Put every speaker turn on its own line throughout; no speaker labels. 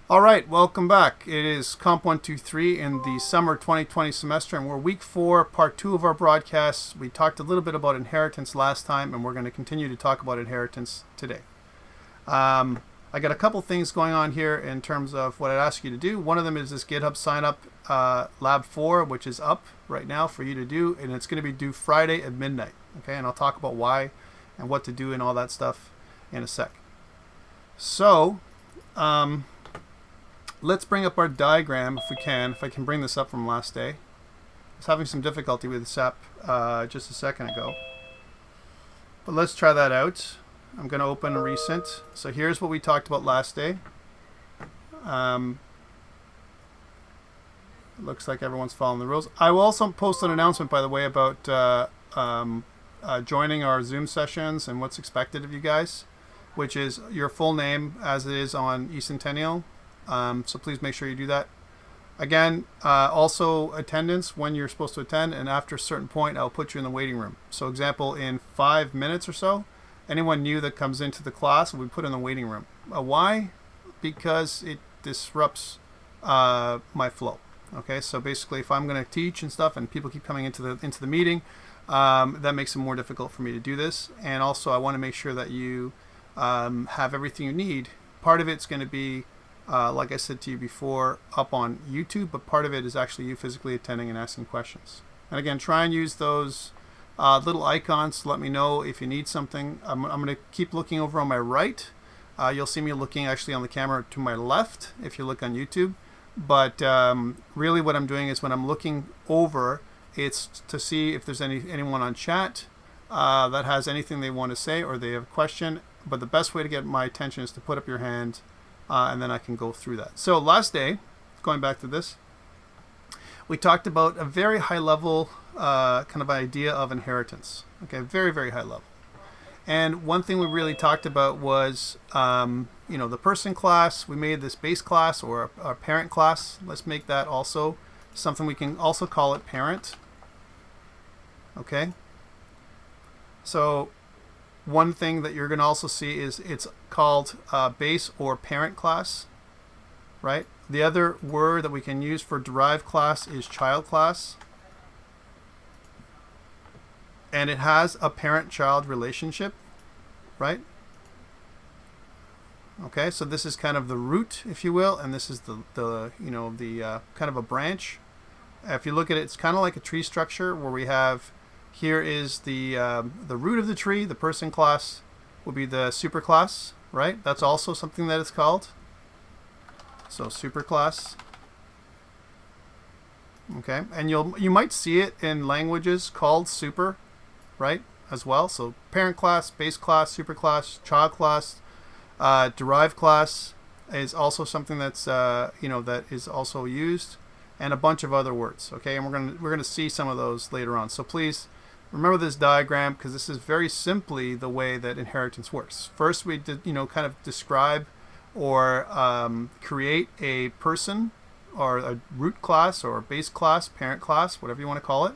All right, welcome back. It is COMP123 in the summer 2020 semester, and we're week 4, part 2 of our broadcasts. We talked a little bit about inheritance last time, and we're going to continue to talk about inheritance today. I got a couple things going on here in terms of what I'd ask you to do. One of them is this GitHub sign up Lab 4, which is up right now for you to do, and it's going to be due Friday at midnight. Okay, and I'll talk about why and what to do and all that stuff in a sec. So, let's bring up our diagram if we can. If I can bring this up from last day. I was having some difficulty with SAP just a second ago. But let's try that out. I'm going to open a recent. So here's what we talked about last day. It looks like everyone's following the rules. I will also post an announcement, by the way, about joining our Zoom sessions and what's expected of you guys, which is your full name as it is on eCentennial. So please make sure you do that. Again, also attendance when you're supposed to attend, and after a certain point, I'll put you in the waiting room. So example, in 5 minutes or so, anyone new that comes into the class will be put in the waiting room. Why? Because it disrupts my flow. Okay, so basically if I'm going to teach and stuff and people keep coming into the meeting, that makes it more difficult for me to do this. And also I want to make sure that you have everything you need. Part of it's going to be like I said to you before, up on YouTube, but part of it is actually you physically attending and asking questions. And again, try and use those little icons to let me know if you need something. I'm going to keep looking over on my right. You'll see me looking actually on the camera to my left if you look on YouTube. But really what I'm doing is when I'm looking over, it's to see if there's anyone on chat that has anything they want to say or they have a question. But the best way to get my attention is to put up your hand and then I can go through that. So last day, going back to this, we talked about a very high level kind of idea of inheritance. Okay, very, very high level. And one thing we really talked about was, the person class. We made this base class or a parent class. Let's make that also something we can also call it parent. Okay. So one thing that you're going to also see is it's called base or parent class, right? The other word that we can use for derived class is child class. And it has a parent-child relationship, right? Okay, so this is kind of the root, if you will, and this is the kind of a branch. If you look at it, it's kind of like a tree structure where we have here is the root of the tree. The person class will be the superclass, right? That's also something that it's called. So superclass. Okay, and you might see it in languages called super, right, as well. So parent class, base class, superclass, child class, derived class is also something that's that is also used, and a bunch of other words. Okay, and we're gonna see some of those later on. So please remember this diagram because this is very simply the way that inheritance works. First, we did kind of describe or create a person or a root class or a base class, parent class, whatever you want to call it.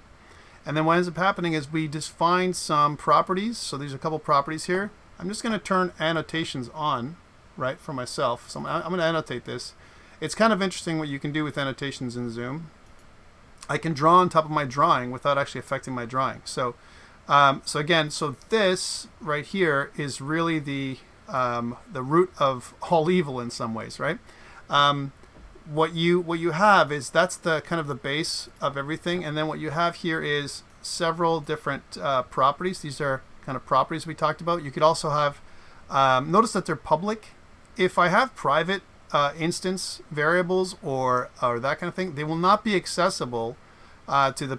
And then what ends up happening is we define some properties. So there's a couple properties here. I'm just going to turn annotations on, right, for myself. So I'm going to annotate this. It's kind of interesting what you can do with annotations in Zoom. I can draw on top of my drawing without actually affecting my drawing. So, so this right here is really the root of all evil in some ways, right? What you have is that's the kind of the base of everything, and then what you have here is several different properties. These are kind of properties we talked about. You could also have notice that they're public. If I have private instance variables or that kind of thing, they will not be accessible to the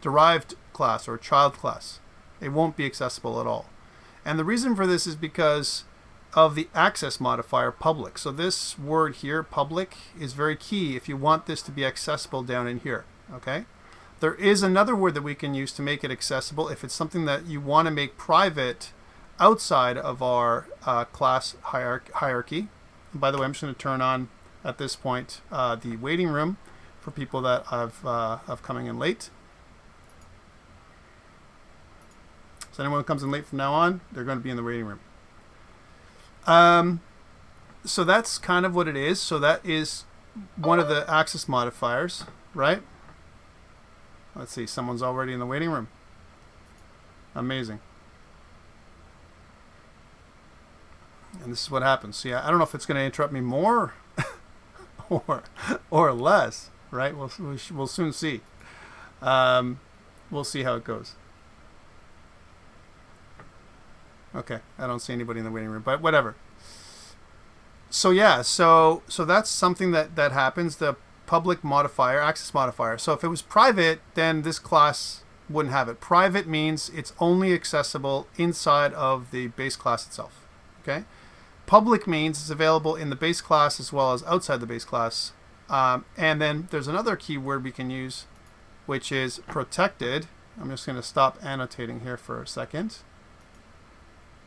derived class or child class. It won't be accessible at all. And the reason for this is because of the access modifier public. So this word here, public, is very key if you want this to be accessible down in here. Okay. There is another word that we can use to make it accessible if it's something that you want to make private outside of our class hierarchy. And by the way, I'm just going to turn on at this point the waiting room for people that have coming in late. So anyone who comes in late from now on, they're going to be in the waiting room. So that's kind of what it is. So that is one of the access modifiers, right? Let's see, someone's already in the waiting room. Amazing. And this is what happens. So yeah, I don't know if it's going to interrupt me more or less, right? We'll soon see. We'll see how it goes. Okay, I don't see anybody in the waiting room, but whatever. So yeah, so that's something that happens. The public modifier, access modifier. So if it was private, then this class wouldn't have it. Private means it's only accessible inside of the base class itself. Okay. Public means it's available in the base class as well as outside the base class. And then there's another keyword we can use, which is protected. I'm just going to stop annotating here for a second.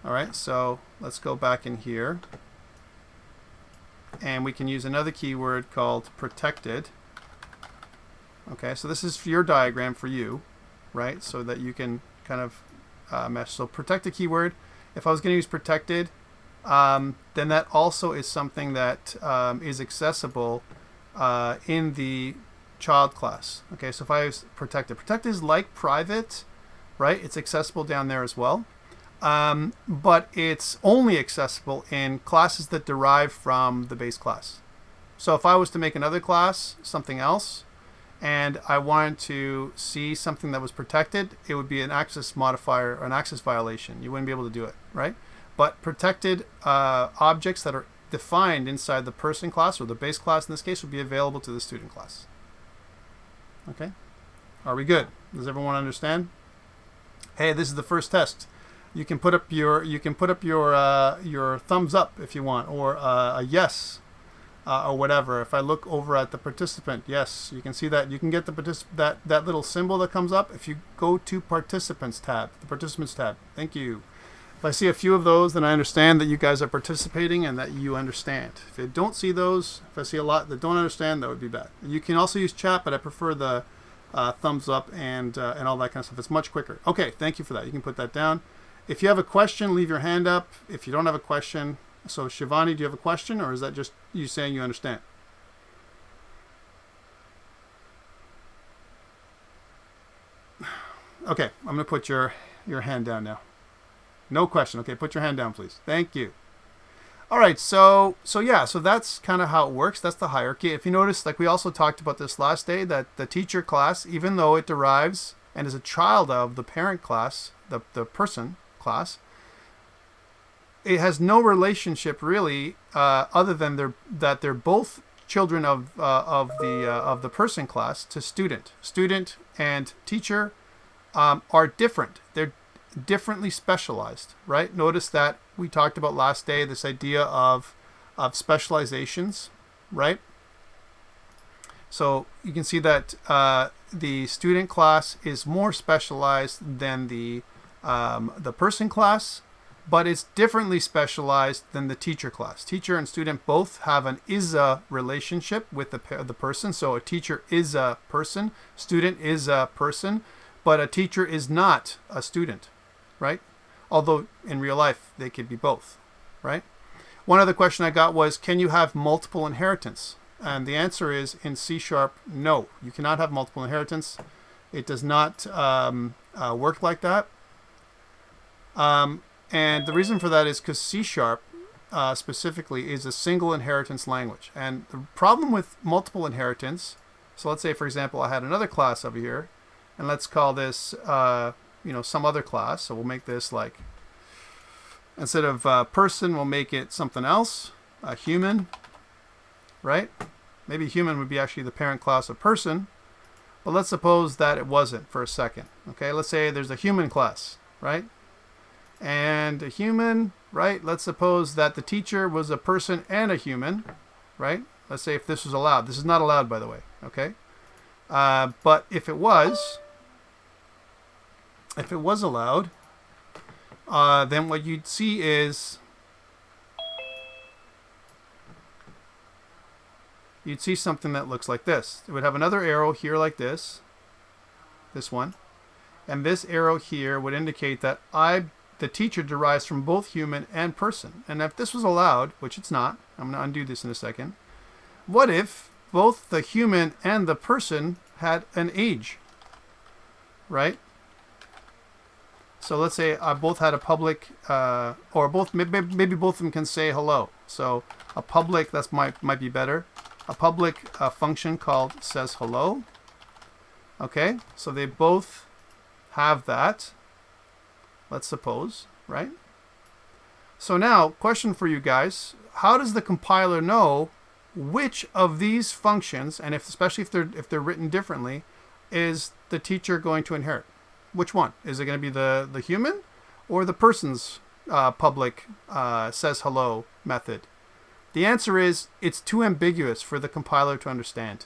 All right, so let's go back in here. And we can use another keyword called protected. Okay, so this is for your diagram for you, right? So that you can kind of mesh. So protected keyword. If I was going to use protected, then that also is something that is accessible in the child class. Okay, so if I use protected. Protected is like private, right? It's accessible down there as well. But it's only accessible in classes that derive from the base class. So if I was to make another class, something else, and I wanted to see something that was protected, it would be an access modifier or an access violation. You wouldn't be able to do it, right? But protected objects that are defined inside the person class, or the base class in this case, would be available to the student class. Okay? Are we good? Does everyone understand? Hey, this is the first test. You can put up your thumbs up if you want, or a yes, or whatever. If I look over at the participant, yes, you can see that. You can get the that little symbol that comes up if you go to participants tab, the participants tab. Thank you. If I see a few of those, then I understand that you guys are participating and that you understand. If I don't see those, if I see a lot that don't understand, that would be bad. You can also use chat, but I prefer the thumbs up and all that kind of stuff. It's much quicker. Okay, thank you for that. You can put that down. If you have a question, leave your hand up. If you don't have a question, so Shivani, do you have a question, or is that just you saying you understand? Okay, I'm going to put your hand down now. No question. Okay, put your hand down, please. Thank you. All right, so yeah, so that's kind of how it works. That's the hierarchy. If you notice, like we also talked about this last day, that the teacher class, even though it derives and is a child of the parent class, the person class, it has no relationship really, other than they're both children of the person class to student. Student and teacher are different. They're differently specialized, right? Notice that we talked about last day this idea of specializations, right? So you can see that the student class is more specialized than the person class, but it's differently specialized than the teacher class. Teacher and student both have an is-a relationship with the person. So a teacher is a person, student is a person, but a teacher is not a student, right? Although in real life they could be both, right? One other question I got was, can you have multiple inheritance? And the answer is, in C#, no. You cannot have multiple inheritance. It does not work like that. And the reason for that is because C# specifically is a single inheritance language. And the problem with multiple inheritance, so let's say, for example, I had another class over here, and let's call this, some other class. So we'll make this like, instead of person, we'll make it something else, a human, right? Maybe human would be actually the parent class of person, but let's suppose that it wasn't for a second. Okay, let's say there's a human class, right? And a human, right? Let's suppose that the teacher was a person and a human, right? Let's say if this was allowed. This is not allowed, by the way, okay? But if it was allowed, then what you'd see is you'd see something that looks like this. It would have another arrow here like this one, and this arrow here would indicate that I the teacher derives from both human and person. And if this was allowed, which it's not, I'm going to undo this in a second. What if both the human and the person had an age, right? So let's say I both had a public, or both, maybe both of them can say hello. So a public, that's might be better. A public function called says hello. Okay, so they both have that. Let's suppose, right? So now, question for you guys: how does the compiler know which of these functions, and especially if they're written differently, is the teacher going to inherit? Which one? Is it going to be the human or the person's public says hello method? The answer is it's too ambiguous for the compiler to understand.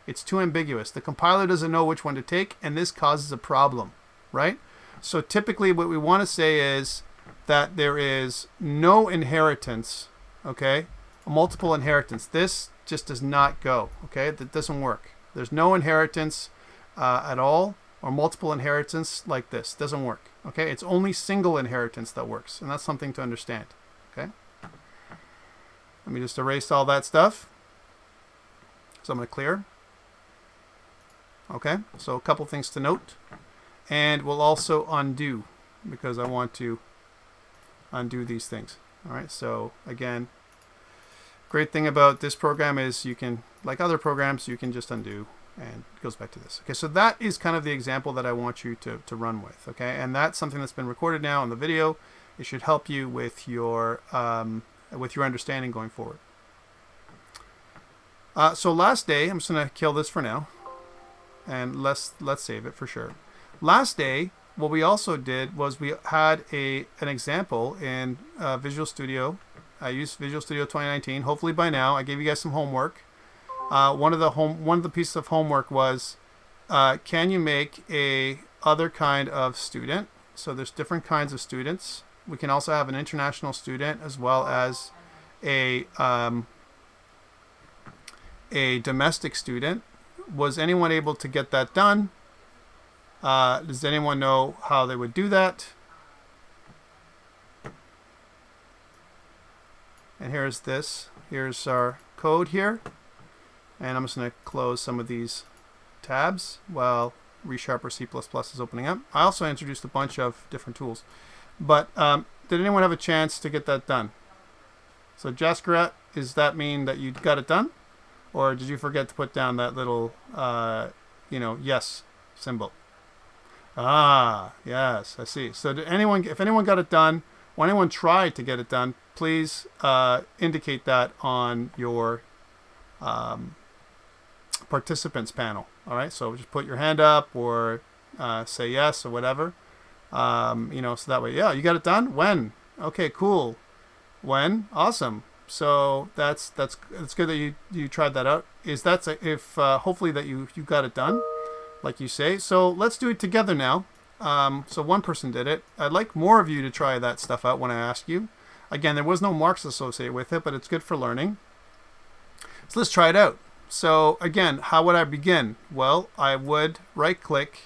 It's too ambiguous. The compiler doesn't know which one to take, and this causes a problem, right? So typically what we want to say is that there is no inheritance, okay? A multiple inheritance. This just does not go, okay? That doesn't work. There's no inheritance at all, or multiple inheritance like this. Doesn't work, okay? It's only single inheritance that works, and that's something to understand, okay? Let me just erase all that stuff. So I'm going to clear. Okay, so a couple things to note. And we'll also undo, because I want to undo these things. All right, so again, great thing about this program is you can, like other programs, you can just undo, and it goes back to this. Okay, so that is kind of the example that I want you to run with. Okay, and that's something that's been recorded now on the video. It should help you with your understanding going forward. So last day, I'm just going to kill this for now, and let's save it for sure. Last day, what we also did was we had an example in Visual Studio. I used Visual Studio 2019. Hopefully by now, I gave you guys some homework. One of the pieces of homework was, can you make a other kind of student? So there's different kinds of students. We can also have an international student as well as a domestic student. Was anyone able to get that done? Does anyone know how they would do that? And here's this. Here's our code here. And I'm just going to close some of these tabs while ReSharper C++ is opening up. I also introduced a bunch of different tools. But did anyone have a chance to get that done? So Jaskaret, does that mean that you got it done? Or did you forget to put down that little, yes symbol? Ah, yes, I see. So if anyone got it done, or anyone tried to get it done, please indicate that on your participants panel. All right, so just put your hand up or say yes or whatever. So that way, yeah, you got it done? When? Okay, cool. When? Awesome. So that's good that you tried that out. Hopefully that you got it done, like you say. So let's do it together now. So one person did it. I'd like more of you to try that stuff out when I ask you. Again, there was no marks associated with it, but it's good for learning. So let's try it out. So again, how would I begin? Well, I would right-click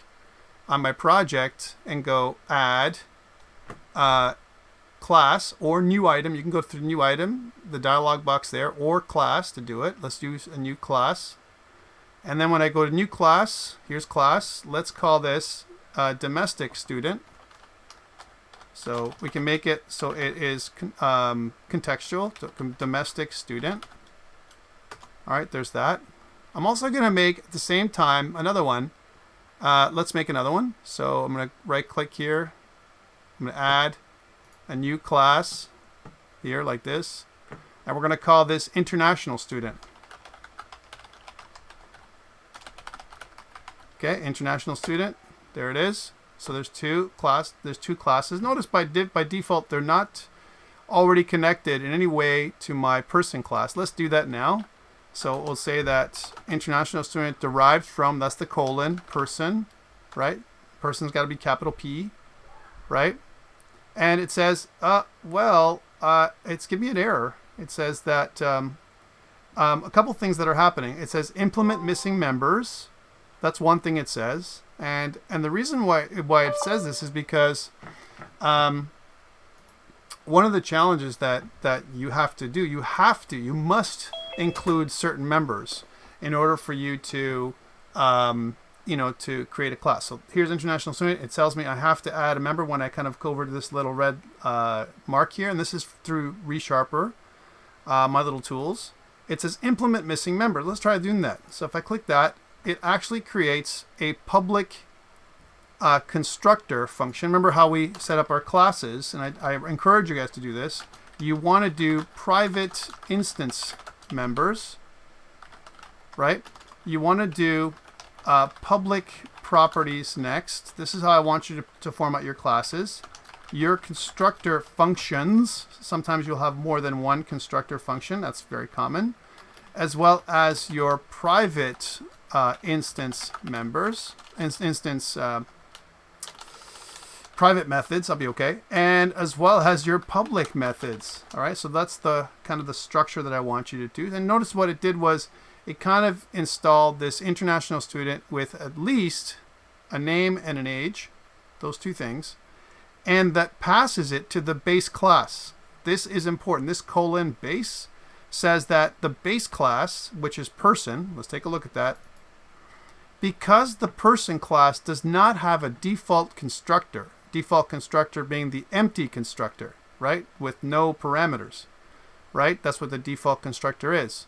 on my project and go Add Class or New Item. You can go through New Item, the dialog box there, or Class to do it. Let's use a new class. And then when I go to New Class, here's Class. Let's call this Domestic Student. So we can make it so it is contextual, so Domestic Student. All right, there's that. I'm also going to make, at the same time, another one. Let's make another one. So I'm going to right-click here. I'm going to add a new class here, like this. And we're going to call this International Student. Okay, International Student. There it is. So there's two classes. Notice by default, they're not already connected in any way to my person class. Let's do that now. So we'll say that International Student derived from, that's the colon, person, right? Person's got to be capital P, right? And it says, it's giving me an error. It says that a couple things that are happening. It says implement missing members. That's one thing it says. And the reason why it says this is because one of the challenges that you have to do, you must include certain members in order for you to to create a class. So here's International Student. It tells me I have to add a member when I kind of go over to this little red mark here, and this is through ReSharper, my little tools. It says implement missing member. Let's try doing that. So if I click that, it actually creates a public constructor function. Remember how we set up our classes, and I encourage you guys to do this. You want to do private instance members, right? You want to do public properties next. This is how I want you to format your classes. Your constructor functions. Sometimes you'll have more than one constructor function. That's very common. As well as your private instance members, private methods, I'll be okay, and as well as your public methods. All right, so that's the kind of the structure that I want you to do. And notice what it did was it kind of installed this international student with at least a name and an age, those two things, and that passes it to the base class. This is important. This colon base says that the base class, which is person, let's take a look at that, because the person class does not have a default constructor being the empty constructor, right, with no parameters, right? That's what the default constructor is.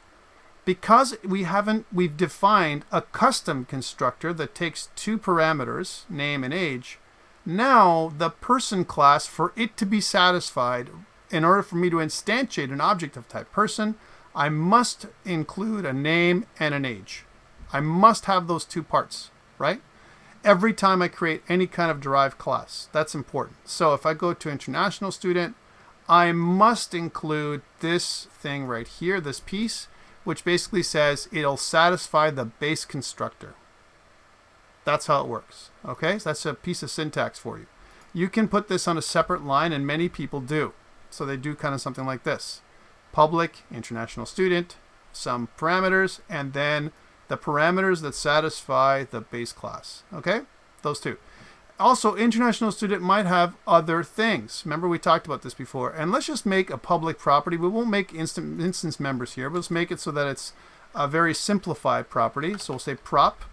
Because we've defined a custom constructor that takes two parameters, name and age, now the person class, for it to be satisfied, in order for me to instantiate an object of type person, I must include a name and an age. I must have those two parts, right? Every time I create any kind of derived class. That's important. So if I go to International Student, I must include this thing right here, this piece, which basically says it'll satisfy the base constructor. That's how it works. Okay, so that's a piece of syntax for you. You can put this on a separate line, and many people do. So they do kind of something like this. Public, International Student, some parameters, and then the parameters that satisfy the base class. Okay, those two. Also, International Student might have other things. Remember, we talked about this before. And let's just make a public property. We won't make instance members here, but let's make it so that it's a very simplified property. So we'll say prop,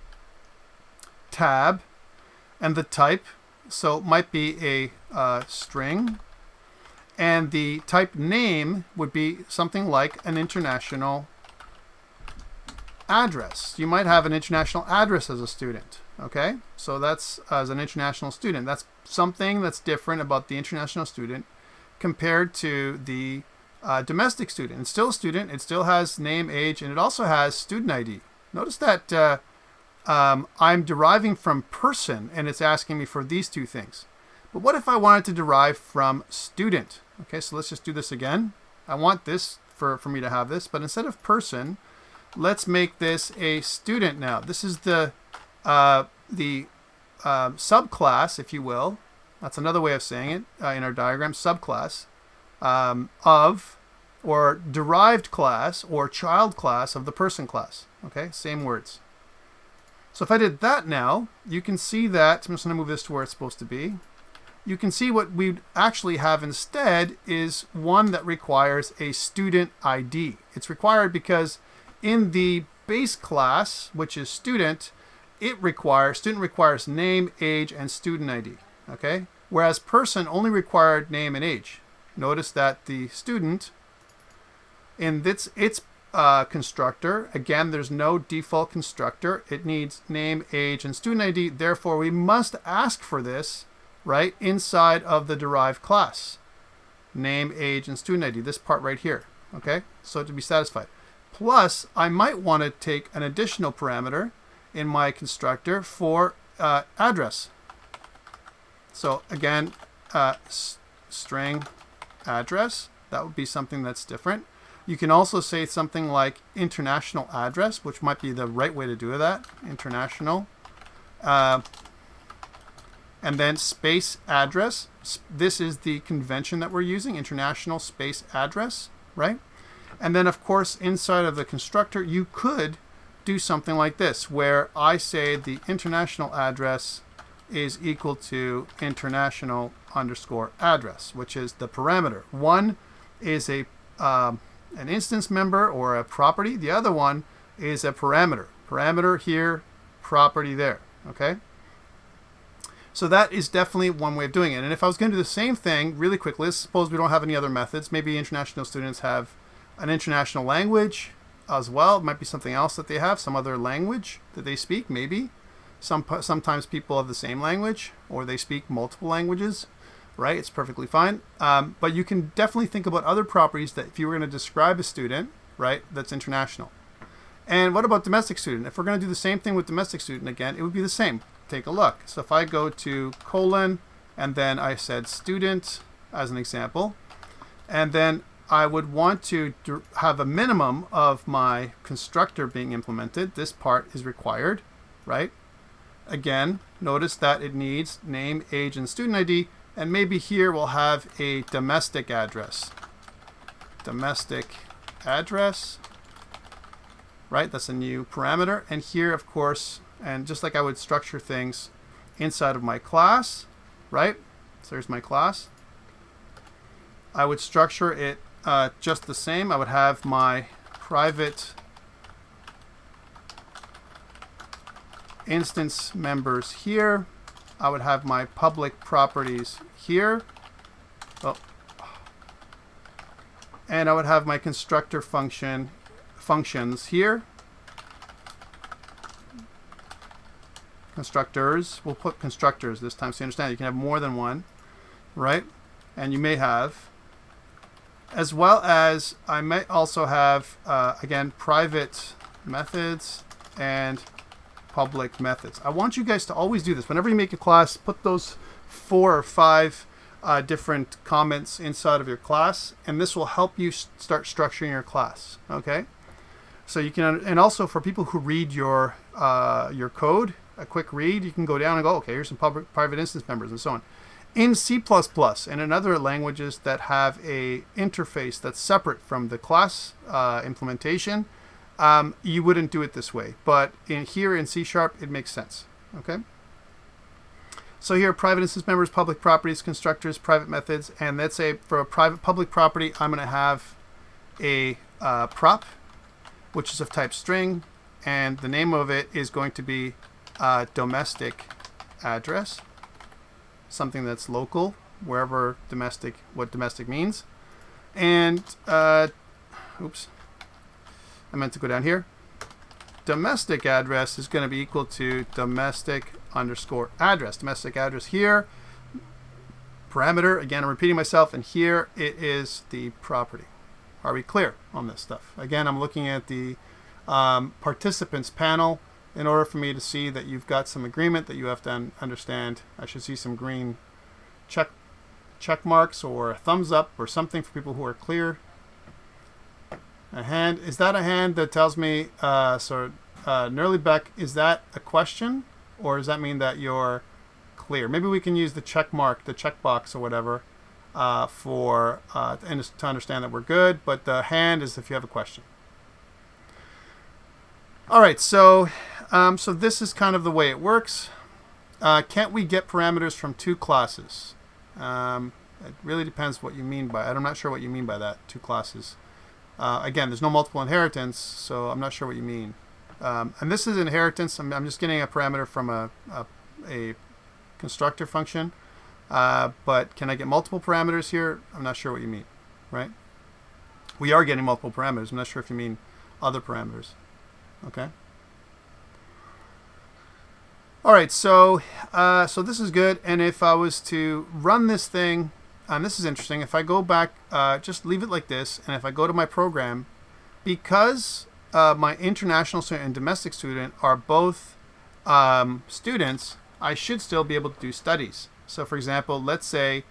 tab, and the type. So it might be a string. And the type name would be something like an international address. You might have an international address as a student. Okay, so that's as an international student. That's something that's different about the international student compared to the domestic student. It's still a student. It still has name, age, and it also has student ID. Notice that I'm deriving from person, and it's asking me for these two things. But what if I wanted to derive from student? Okay, so let's just do this again. I want this for me to have this, but instead of person, let's make this a student now. This is the subclass, if you will. That's another way of saying it in our diagram. Subclass of, or derived class, or child class of the person class. Okay, same words. So if I did that now, you can see that, I'm just going to move this to where it's supposed to be. You can see what we'd actually have instead is one that requires a student ID. It's required because in the base class, which is student requires name, age, and student ID. Okay, whereas person only required name and age. Notice that the student in its constructor, again, there's no default constructor. It needs name, age, and student ID. Therefore, we must ask for this, right, inside of the derived class. Name, age, and student ID. This part right here. Okay, so to be satisfied. Plus, I might want to take an additional parameter in my constructor for address. So again, string address. That would be something that's different. You can also say something like international address, which might be the right way to do that. International. And then space address. This is the convention that we're using, international space address, right? And then, of course, inside of the constructor, you could do something like this, where I say the international address is equal to international underscore address, which is the parameter. One is an instance member or a property. The other one is a parameter. Parameter here, property there. Okay. So that is definitely one way of doing it. And if I was going to do the same thing really quickly, let's suppose we don't have any other methods. Maybe international students have an international language as well. It might be something else that they have, some other language that they speak, maybe. Sometimes people have the same language, or they speak multiple languages, right? It's perfectly fine. But you can definitely think about other properties that if you were going to describe a student, right, that's international. And what about domestic student? If we're going to do the same thing with domestic student again, it would be the same. Take a look. So if I go to colon, and then I said student as an example, and then I would want to have a minimum of my constructor being implemented. This part is required, right? Again, notice that it needs name, age, and student ID, and maybe here we'll have a domestic address. Domestic address, right? That's a new parameter. And here, of course, and just like I would structure things inside of my class, right? So there's my class. I would structure it just the same. I would have my private instance members here. I would have my public properties here. Oh. And I would have my constructor functions here. Constructors, we'll put constructors this time so you understand you can have more than one, right? And you may have, as well as I might also have, again, private methods and public methods. I want you guys to always do this. Whenever you make a class, put those 4 or 5 different comments inside of your class, and this will help you start structuring your class, okay? So you can, and also for people who read your code, a quick read, you can go down and go, okay, here's some private instance members and so on. In C++ and in other languages that have a interface that's separate from the class implementation, you wouldn't do it this way. But here in C#, it makes sense. Okay. So here, private instance members, public properties, constructors, private methods, and let's say for a private public property, I'm going to have a prop, which is of type string, and the name of it is going to be domestic address, something that's local, wherever domestic, what domestic means. And oops, I meant to go down here. Domestic address is going to be equal to domestic underscore address. Domestic address here, parameter, again I'm repeating myself, and here it is the property. Are we clear on this stuff? Again, I'm looking at the participants panel in order for me to see that you've got some agreement, that you have to understand. I should see some green check marks or a thumbs up or something for people who are clear. A hand, is that a hand that tells me, Nerly Beck, is that a question, or does that mean that you're clear? Maybe we can use the check mark, the checkbox or whatever, to understand that we're good, but the hand is if you have a question. All right, so this is kind of the way it works. Can't we get parameters from 2 classes? It really depends what you mean by it. I'm not sure what you mean by that, 2 classes. Again, there's no multiple inheritance, so I'm not sure what you mean. And this is inheritance. I'm just getting a parameter from a constructor function. But can I get multiple parameters here? I'm not sure what you mean, right? We are getting multiple parameters. I'm not sure if you mean other parameters. Okay. All right, so this is good. And if I was to run this thing, and this is interesting, if I go back, just leave it like this, and if I go to my program, because my international student and domestic student are both students, I should still be able to do studies. So for example, let's say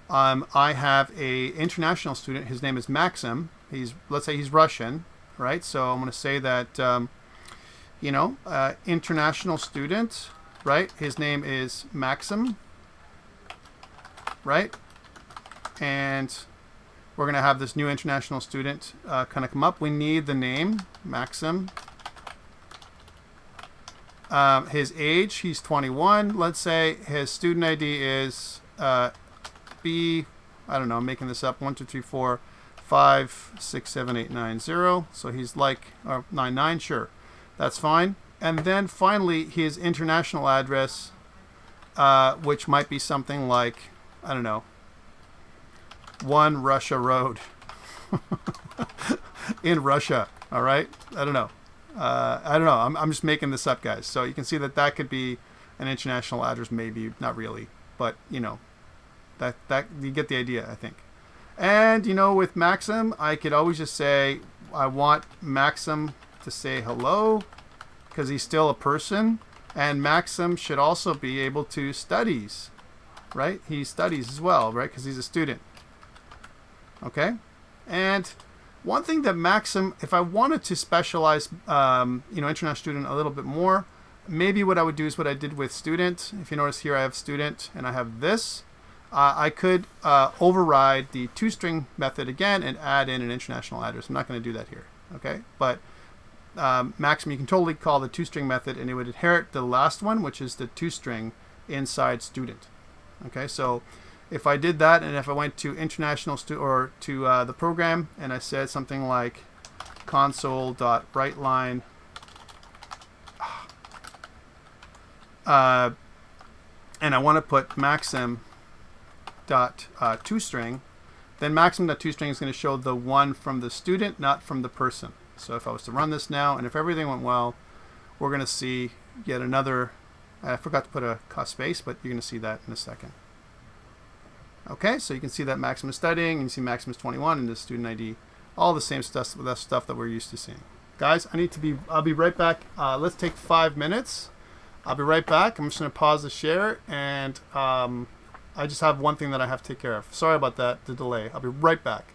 I have a international student. His name is Maxim. Let's say he's Russian, right? So I'm going to say that international student, right? His name is Maxim, right? And we're going to have this new international student kind of come up. We need the name Maxim. His age, he's 21. Let's say his student ID is be, I don't know, I'm making this up, 1, 2, 3, 4, 5, 6, 7, 8, 9, 0. So he's like 99, sure, that's fine. And then finally his international address, which might be something like, I don't know, 1 Russia Road in Russia. All right, I don't know. I'm just making this up, guys. So you can see that that could be an international address, maybe not really, but you know, that you get the idea, I think. And you know, with Maxim, I could always just say I want Maxim to say hello because he's still a person, and Maxim should also be able to studies, right? He studies as well, right? Because he's a student. Okay, and one thing that Maxim, if I wanted to specialize, you know, international student a little bit more, maybe what I would do is what I did with student. If you notice here, I have student and I have this. I could override the toString method again and add in an international address. I'm not going to do that here, okay? But Maxim, you can totally call the toString method, and it would inherit the last one, which is the toString inside student. Okay, so if I did that, and if I went to or to the program, and I said something like console.writeLine, and I want to put maxim.toString, then maxim.toString is going to show the one from the student, not from the person. So if I was to run this now, and if everything went well, we're going to see yet another. I forgot to put a space, but you're going to see that in a second. Okay, so you can see that Maxim is studying, and you see Maxim is 21, and the student ID, all the same stuff. That's stuff that we're used to seeing. Guys, I'll be right back. Let's take 5 minutes. I'll be right back. I'm just going to pause the share, and I just have one thing that I have to take care of. Sorry about that, the delay. I'll be right back.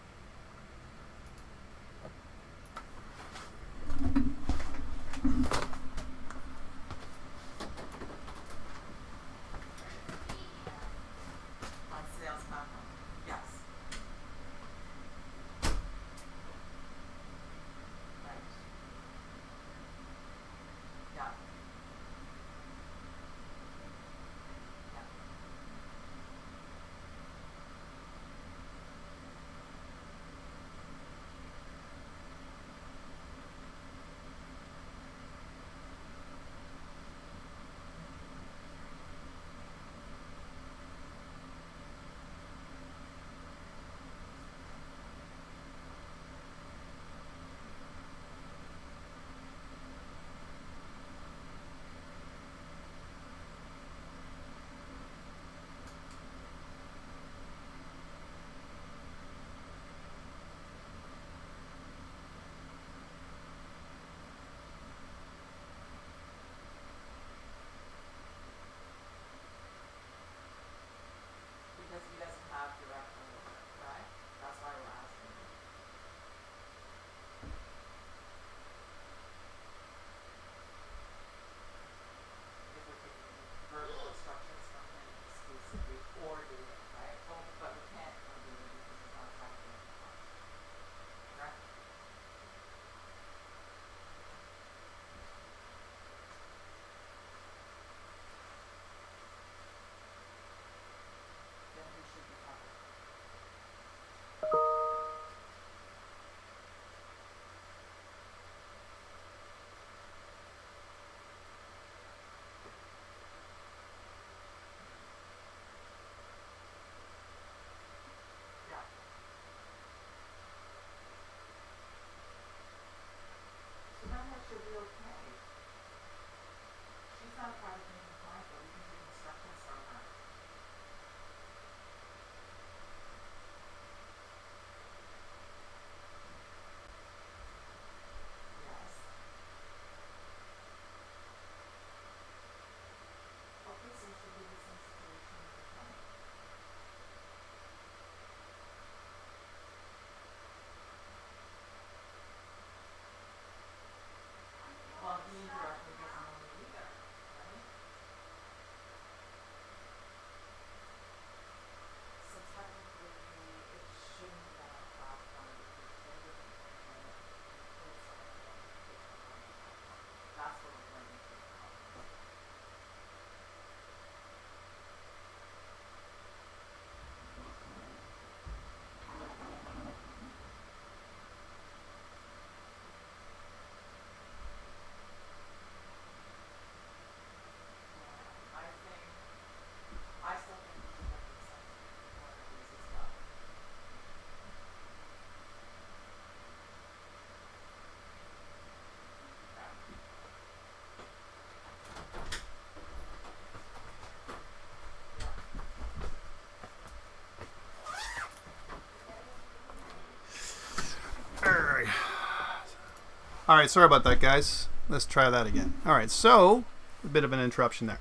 All right, sorry about that, guys. Let's try that again. All right, so a bit of an interruption there.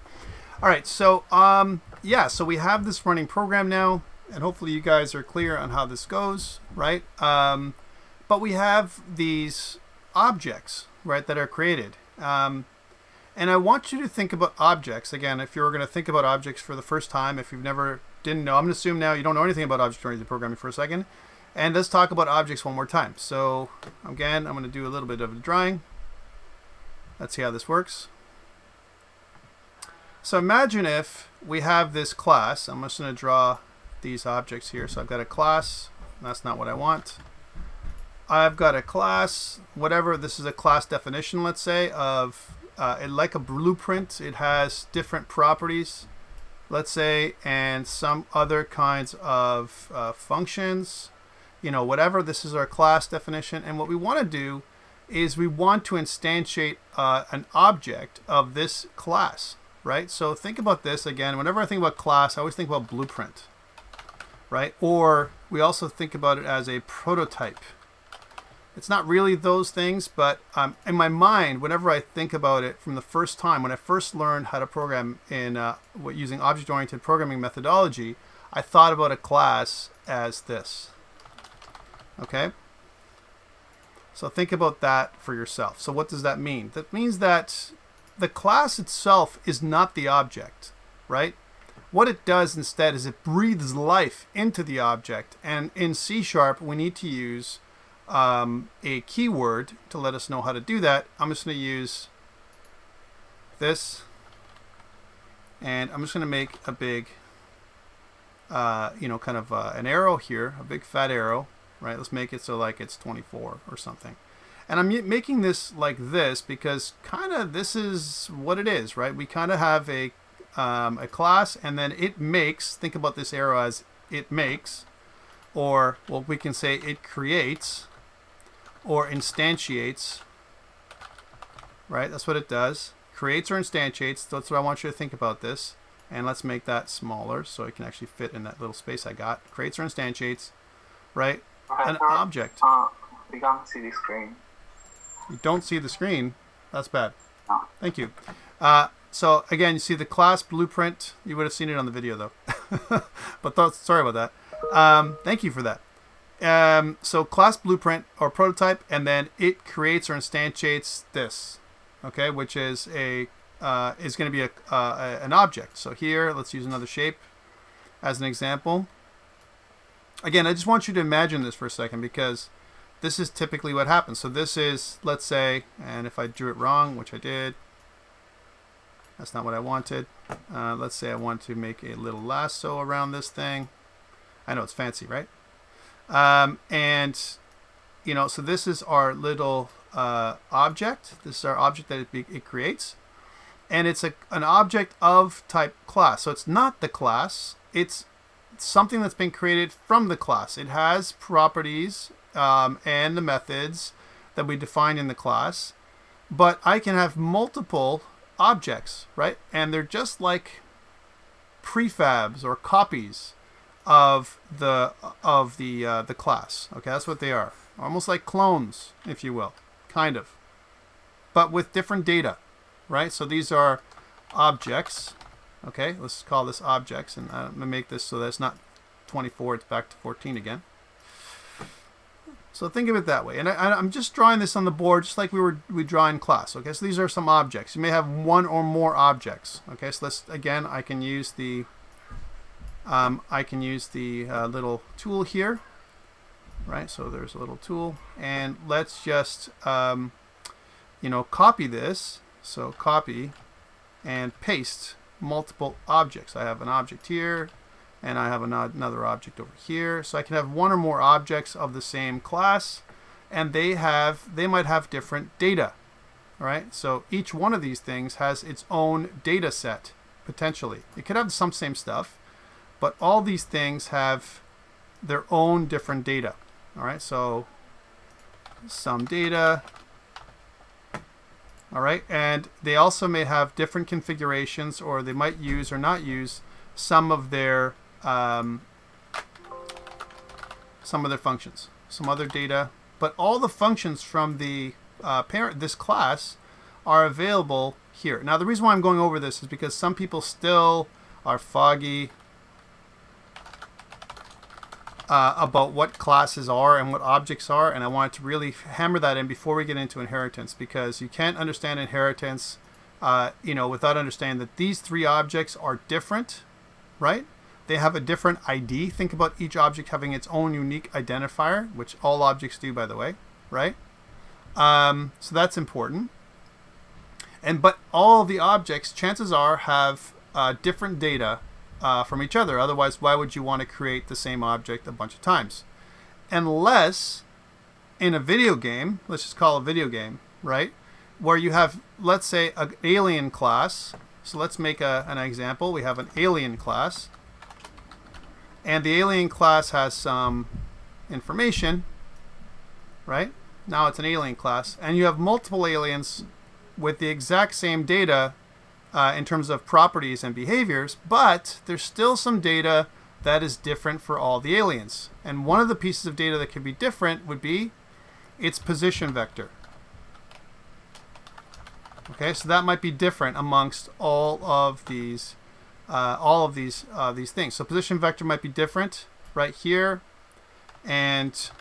All right, so yeah, so we have this running program now, and hopefully you guys are clear on how this goes, right? But we have these objects, right, that are created. And I want you to think about objects. Again, if you're going to think about objects for the first time, if you've never didn't know, I'm going to assume now you don't know anything about object-oriented programming for a second. And let's talk about objects one more time. So again, I'm going to do a little bit of drawing. Let's see how this works. So imagine if we have this class. I'm just going to draw these objects here. So I've got a class. That's not what I want. I've got a class, whatever. This is a class definition, let's say, of like a blueprint. It has different properties, let's say, and some other kinds of functions. You know, whatever. This is our class definition. And what we want to do is we want to instantiate an object of this class, right? So think about this again. Whenever I think about class, I always think about blueprint, right? Or we also think about it as a prototype. It's not really those things, but in my mind, whenever I think about it from the first time, when I first learned how to program in using object-oriented programming methodology, I thought about a class as this. Okay? So think about that for yourself. So what does that mean? That means that the class itself is not the object, right? What it does instead is it breathes life into the object. And in C# we need to use a keyword to let us know how to do that. I'm just going to use this, and I'm just going to make a big, kind of an arrow here, a big fat arrow, right? Let's make it so like it's 24 or something. And I'm making this like this because kind of this is what it is, right? We kind of have a class, and then it makes, think about this arrow as it makes, or well, we can say it creates, or instantiates, right? That's what it does. Creates or instantiates. That's what I want you to think about this. And let's make that smaller so it can actually fit in that little space I got. Creates or instantiates, right? An object.
We can't see the screen.
You don't see the screen? That's bad.
No.
Thank you. So again, you see the class blueprint. You would have seen it on the video though. But sorry about that. Thank you for that. So class blueprint or prototype, and then it creates or instantiates this, okay, which is a is going to be an object. So here, let's use another shape as an example. Again, I just want you to imagine this for a second because this is typically what happens. So this is, let's say, and if I drew it wrong, which I did, that's not what I wanted. Let's say I want to make a little lasso around this thing. I know it's fancy, right? And you know, so this is our little object. This is our object that it creates, and it's an object of type class. So it's not the class. It's something that's been created from the class. It has properties and the methods that we define in the class, but I can have multiple objects, right? And they're just like prefabs or copies of the class. Okay, that's what they are. Almost like clones, if you will, kind of, but with different data, right? So these are objects. Okay, let's call this objects, and I'm gonna make this so that it's not 24; it's back to 14 again. So think of it that way. And I'm just drawing this on the board, just like we draw in class. Okay, so these are some objects. You may have one or more objects. Okay, so let's again. I can use the little tool here, right? So there's a little tool, and let's just copy this. So copy and paste multiple objects. I have an object here, and I have another object over here. So I can have one or more objects of the same class, and they might have different data. All right. So each one of these things has its own data set potentially. It could have some same stuff, but all these things have their own different data. All right, so some data. All right, and they also may have different configurations, or they might use or not use some of their functions, some other data. But all the functions from the this class are available here. Now, the reason why I'm going over this is because some people still are foggy about what classes are and what objects are, and I wanted to really hammer that in before we get into inheritance, because you can't understand inheritance without understanding that these three objects are different, right? They have a different ID. Think about each object having its own unique identifier, which all objects do, by the way, right? So that's important. But all the objects, chances are, have different data from each other. Otherwise, why would you want to create the same object a bunch of times? Unless in a video game, let's just call it a video game, right? Where you have, let's say, an alien class. So let's make an example. We have an alien class. And the alien class has some information, right? Now it's an alien class. And you have multiple aliens with the exact same data in terms of properties and behaviors, but there's still some data that is different for all the aliens. And one of the pieces of data that could be different would be its position vector. Okay, so that might be different amongst all of these things. So position vector might be different right here, and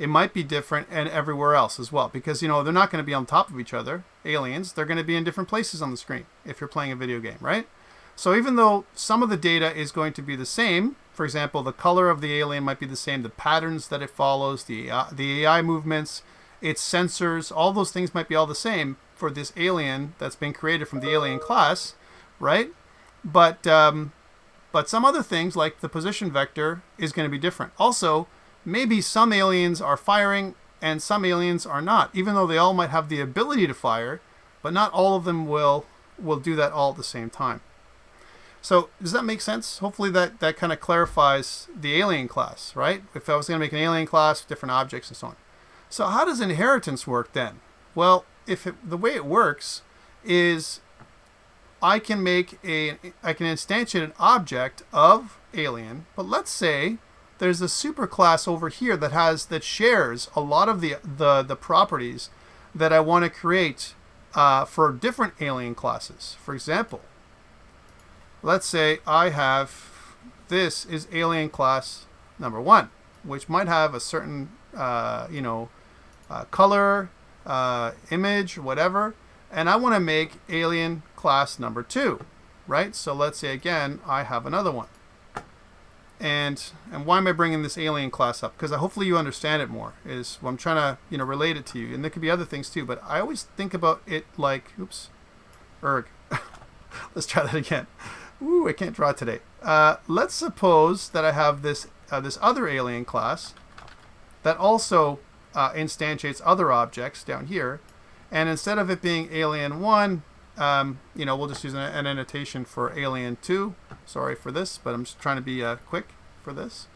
it might be different and everywhere else as well, because they're not going to be on top of each other. Aliens, they're going to be in different places on the screen if you're playing a video game, right? So even though some of the data is going to be the same, for example, the color of the alien might be the same, the patterns that it follows, the AI movements, its sensors, all those things might be all the same for this alien that's been created from the alien class, right? But some other things, like the position vector, is going to be different. Also, maybe some aliens are firing and some aliens are not, even though they all might have the ability to fire, but not all of them will do that all at the same time. So does that make sense? Hopefully that kind of clarifies the alien class, right? If I was going to make an alien class with different objects and so on. So how does inheritance work then? Well, the way it works is I can instantiate an object of alien, but let's say there's a superclass over here that shares a lot of the properties that I want to create for different alien classes. For example, let's say I have, this is alien class number 1, which might have a certain color, image, whatever, and I want to make alien class number 2, right? So let's say again I have another one. And why am I bringing this alien class up? Because hopefully you understand it more. Is what I'm trying to relate it to you. And there could be other things too, but I always think about it like, let's try that again. Ooh, I can't draw today. Let's suppose that I have this other alien class that also instantiates other objects down here, and instead of it being alien 1, we'll just use an annotation for alien 2. Sorry for this, but I'm just trying to be quick for this.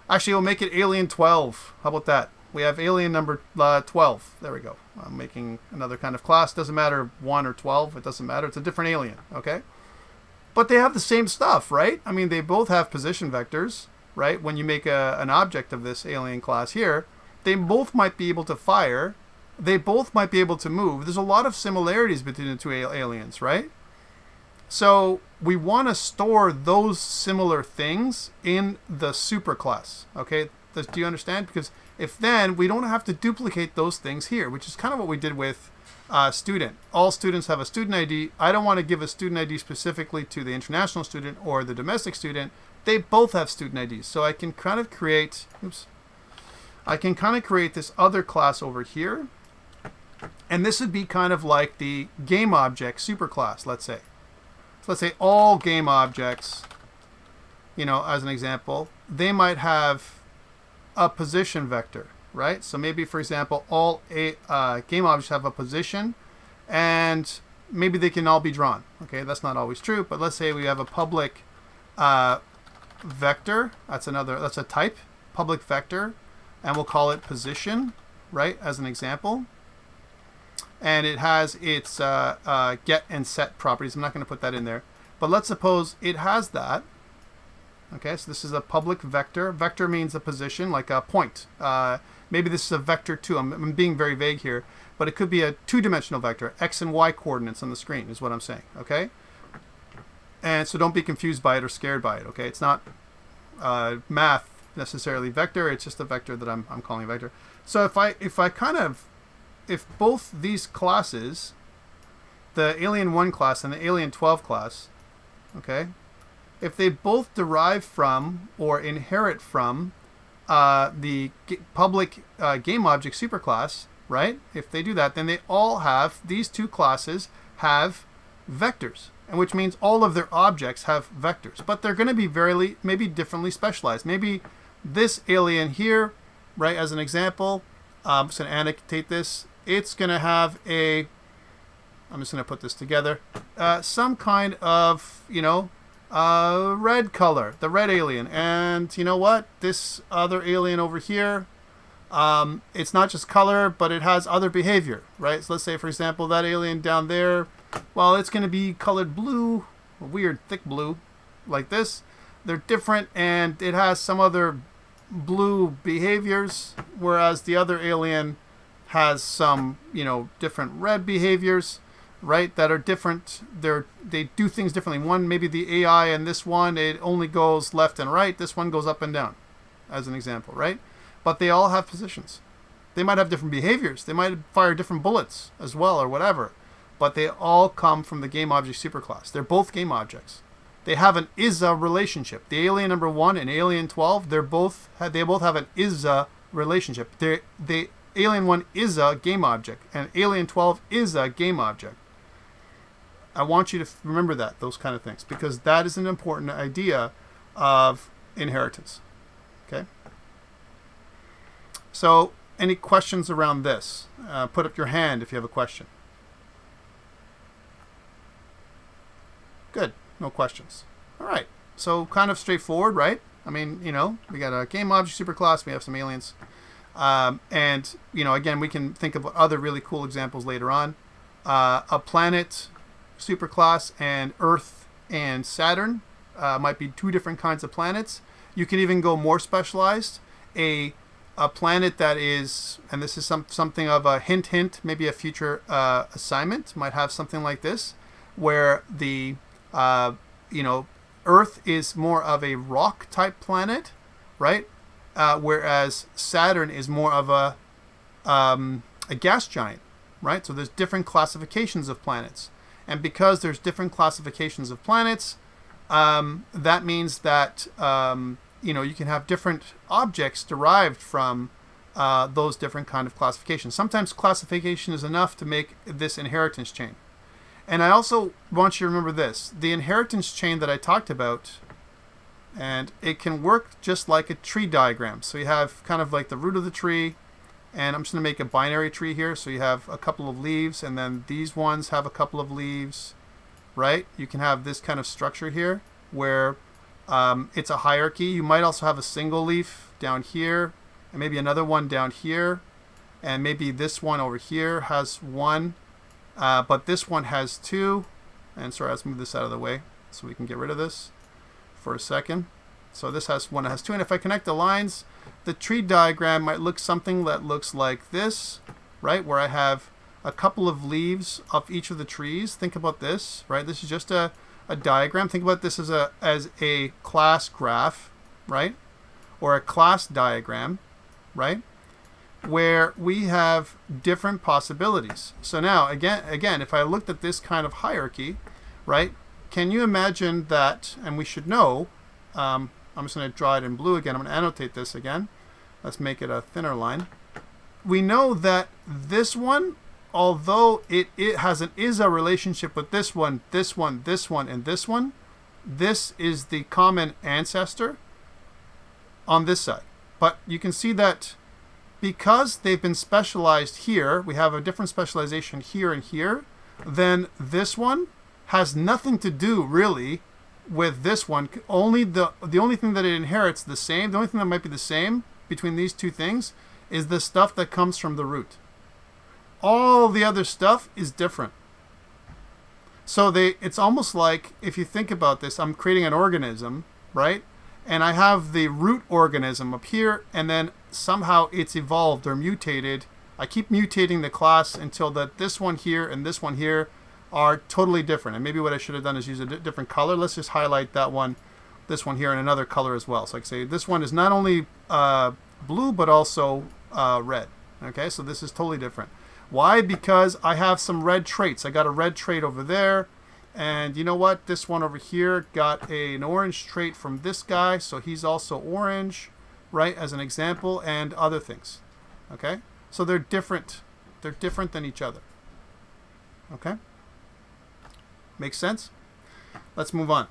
Actually, we'll make it alien 12. How about that? We have alien number 12. There we go. I'm making another kind of class. Doesn't matter 1 or 12. It doesn't matter. It's a different alien, okay? But they have the same stuff, right? I mean, they both have position vectors, right? When you make an object of this alien class here, they both might be able to fire. They both might be able to move. There's a lot of similarities between the two aliens, right? So we want to store those similar things in the superclass, okay? Do you understand? Because if then we don't have to duplicate those things here, which is kind of what we did with student. All students have a student ID. I don't want to give a student ID specifically to the international student or the domestic student. They both have student IDs. So I can kind of create, this other class over here. And this would be kind of like the game object superclass, let's say. So let's say all game objects, as an example, they might have a position vector, right? So maybe, for example, all game objects have a position, and maybe they can all be drawn. Okay, that's not always true, but let's say we have a public vector. That's a type, public vector, and we'll call it position, right, as an example. And it has its get and set properties. I'm not going to put that in there. But let's suppose it has that. Okay, so this is a public vector. Vector means a position, like a point. Maybe this is a vector too. I'm being very vague here, but it could be a two-dimensional vector. X and Y coordinates on the screen is what I'm saying. Okay, and so don't be confused by it or scared by it. Okay, it's not math necessarily vector. It's just a vector that I'm calling a vector. So if both these classes, the Alien 1 class and the Alien 12 class, okay, if they both derive from or inherit from the public game object superclass, right? If they do that, then they all have, these two classes have vectors, and which means all of their objects have vectors, but they're going to be maybe differently specialized. Maybe this alien here, right, as an example, I'm just going to annotate this. It's going to have I'm just going to put this together, some kind of, red color, the red alien. And you know what? This other alien over here, it's not just color, but it has other behavior, right? So let's say, for example, that alien down there, well, it's going to be colored blue, a weird thick blue, like this. They're different, and it has some other blue behaviors, whereas the other alien has some, different red behaviors, right, that are different. They do things differently. One, maybe the AI in this one, it only goes left and right. This one goes up and down, as an example, right? But they all have positions. They might have different behaviors. They might fire different bullets as well, or whatever. But they all come from the game object superclass. They're both game objects. They have an is-a relationship. The alien number 1 and alien 12, they both have an is-a relationship. The alien 1 is a game object, and alien 12 is a game object. I want you to remember those kind of things, because that is an important idea of inheritance. Okay? So, any questions around this? Put up your hand if you have a question. Good. No questions. All right. So, kind of straightforward, right? I mean, we got a game object superclass. We have some aliens. And, again, we can think of other really cool examples later on. A planet superclass and Earth and Saturn might be two different kinds of planets. You can even go more specialized. A planet that is, and this is something of a hint, maybe a future assignment might have something like this, where the Earth is more of a rock type planet, right? Whereas Saturn is more of a gas giant, right? So there's different classifications of planets. And because there's different classifications of planets, that means that, you can have different objects derived from those different kind of classifications. Sometimes classification is enough to make this inheritance chain. And I also want you to remember this. The inheritance chain that I talked about, and it can work just like a tree diagram. So you have kind of like the root of the tree, and I'm just going to make a binary tree here. So you have a couple of leaves, and then these ones have a couple of leaves, right? You can have this kind of structure here where it's a hierarchy. You might also have a single leaf down here, and maybe another one down here, and maybe this one over here has one, but this one has two. And sorry, let's move this out of the way so we can get rid of this for a second. So this has one that has two, and if I connect the lines, the tree diagram might look something that looks like this, right? Where I have a couple of leaves of each of the trees. Think about this, right? This is just a diagram. Think about this as a class graph, right? Or a class diagram, right? Where we have different possibilities. So now, again, if I looked at this kind of hierarchy, right? Can you imagine that, and we should know, I'm just going to draw it in blue again. I'm going to annotate this again. Let's make it a thinner line. We know that this one, although it has an is-a relationship with this one, this one, this one, and this one, this is the common ancestor on this side. But you can see that because they've been specialized here, we have a different specialization here and here, then this one has nothing to do really with this one. Only the only thing that it inherits the same, the only thing that might be the same between these two things is the stuff that comes from the root. All the other stuff is different. So it's almost like, if you think about this, I'm creating an organism, right? and I have the root organism up here, and then somehow it's evolved or mutated. I keep mutating the class until that this one here and this one here are totally different. And maybe what I should have done is use a different color. Let's just highlight that one, this one here, in another color as well. So I can say this one is not only blue but also red. Okay, so this is totally different. Why? Because I have some red traits. I got a red trait over there, and you know what? This one over here got an orange trait from this guy, so he's also orange, right? As an example, and other things. Okay, so they're different. They're different than each other. Okay, makes sense? Let's move on.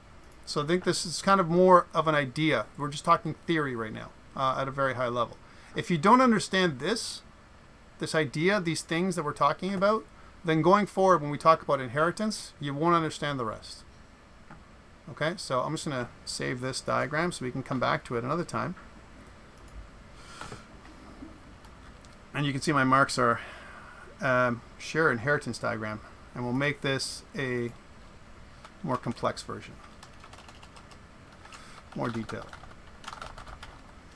So I think this is kind of more of an idea. We're just talking theory right now at a very high level. If you don't understand this idea, these things that we're talking about, then going forward when we talk about inheritance, you won't understand the rest. Okay, so I'm just going to save this diagram so we can come back to it another time. And you can see my marks are share inheritance diagram. And we'll make this a more complex version. More detailed.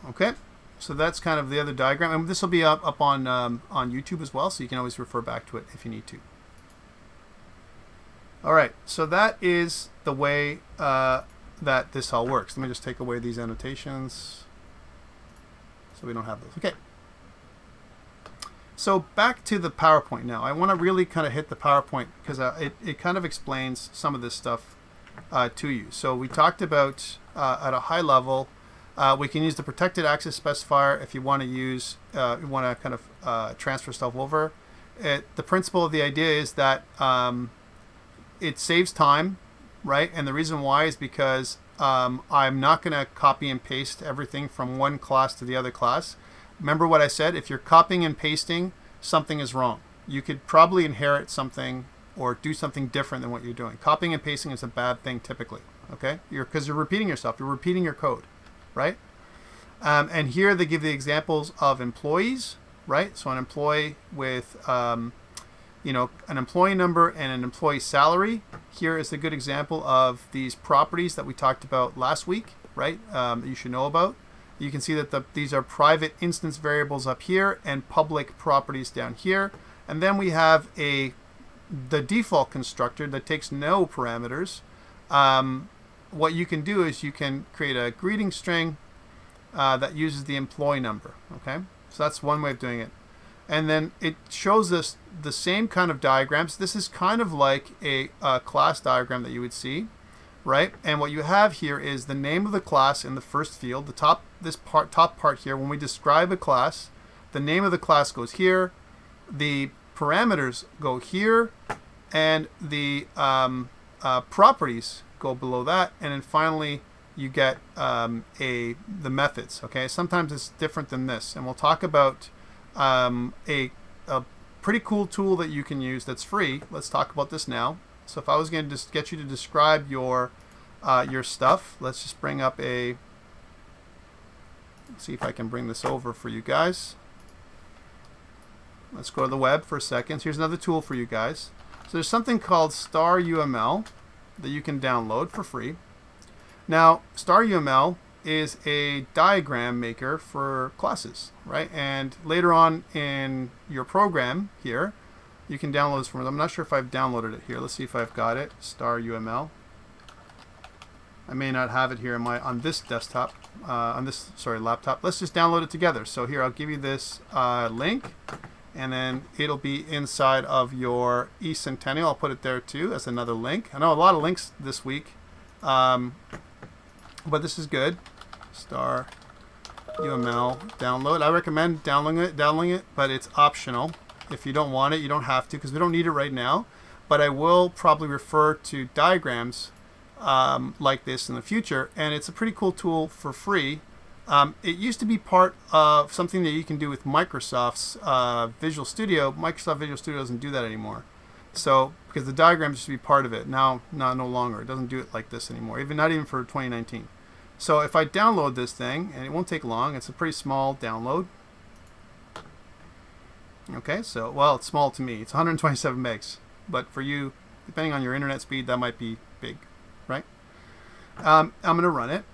Okay. So that's kind of the other diagram, and this will be up on YouTube as well, so you can always refer back to it if you need to. All right, so that is the way that this all works. Let me just take away these annotations so we don't have those. Okay. So back to the PowerPoint now. I want to really kind of hit the PowerPoint because it kind of explains some of this stuff to you. So we talked about at a high level. We can use the protected access specifier if you want to use, you want to kind of transfer stuff over. The principle of the idea is that it saves time, right? And the reason why is because I'm not going to copy and paste everything from one class to the other class. Remember what I said? If you're copying and pasting, something is wrong. You could probably inherit something or do something different than what you're doing. Copying and pasting is a bad thing typically, okay? Because you're repeating yourself. You're repeating your code. Right? And here they give the examples of employees, right? So an employee with, an employee number and an employee salary. Here is a good example of these properties that we talked about last week, right? That you should know about. You can see that these are private instance variables up here and public properties down here. And then we have the default constructor that takes no parameters. What you can do is you can create a greeting string that uses the employee number. Okay, so that's one way of doing it. And then it shows us the same kind of diagrams. This is kind of like a class diagram that you would see, right? And what you have here is the name of the class in the first field. The top part here. When we describe a class, the name of the class goes here. The parameters go here, and the properties go below that, and then finally you get the methods. Okay, sometimes it's different than this, and we'll talk about a pretty cool tool that you can use that's free. Let's talk about this now. So if I was going to just get you to describe your stuff, let's just bring up let's see if I can bring this over for you guys. Let's go to the web for a second. Here's another tool for you guys. So there's something called Star UML that you can download for free. Now, Star UML is a diagram maker for classes, right? And later on in your program here, you can download this from it. I'm not sure if I've downloaded it here. Let's see if I've got it. Star UML. I may not have it here on this desktop, laptop. Let's just download it together. So here, I'll give you this link. And then it'll be inside of your eCentennial. I'll put it there too as another link. I know a lot of links this week, but this is good. Star UML download. I recommend downloading it, but it's optional. If you don't want it, you don't have to, because we don't need it right now. But I will probably refer to diagrams like this in the future, and it's a pretty cool tool for free. It used to be part of something that you can do with Microsoft's Visual Studio. Microsoft Visual Studio doesn't do that anymore. So, because the diagrams used to be part of it. Now, no longer. It doesn't do it like this anymore. Not even for 2019. So if I download this thing, and it won't take long. It's a pretty small download. Okay, so, well, it's small to me. It's 127 megs. But for you, depending on your internet speed, that might be big, right? I'm going to run it.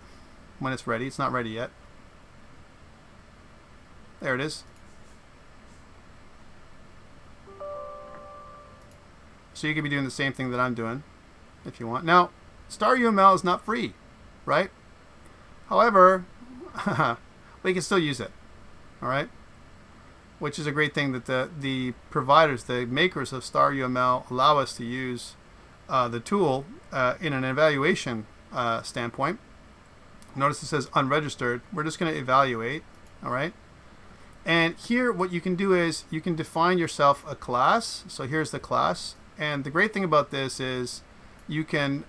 when it's ready. It's not ready yet. There it is. So you could be doing the same thing that I'm doing if you want. Now, star UML is not free, right? However, we can still use it, all right? Which is a great thing that the providers, the makers of star UML, allow us to use the tool in an evaluation standpoint. Notice it says unregistered. We're just going to evaluate, all right? And here what you can do is you can define yourself a class. So here's the class. And the great thing about this is you can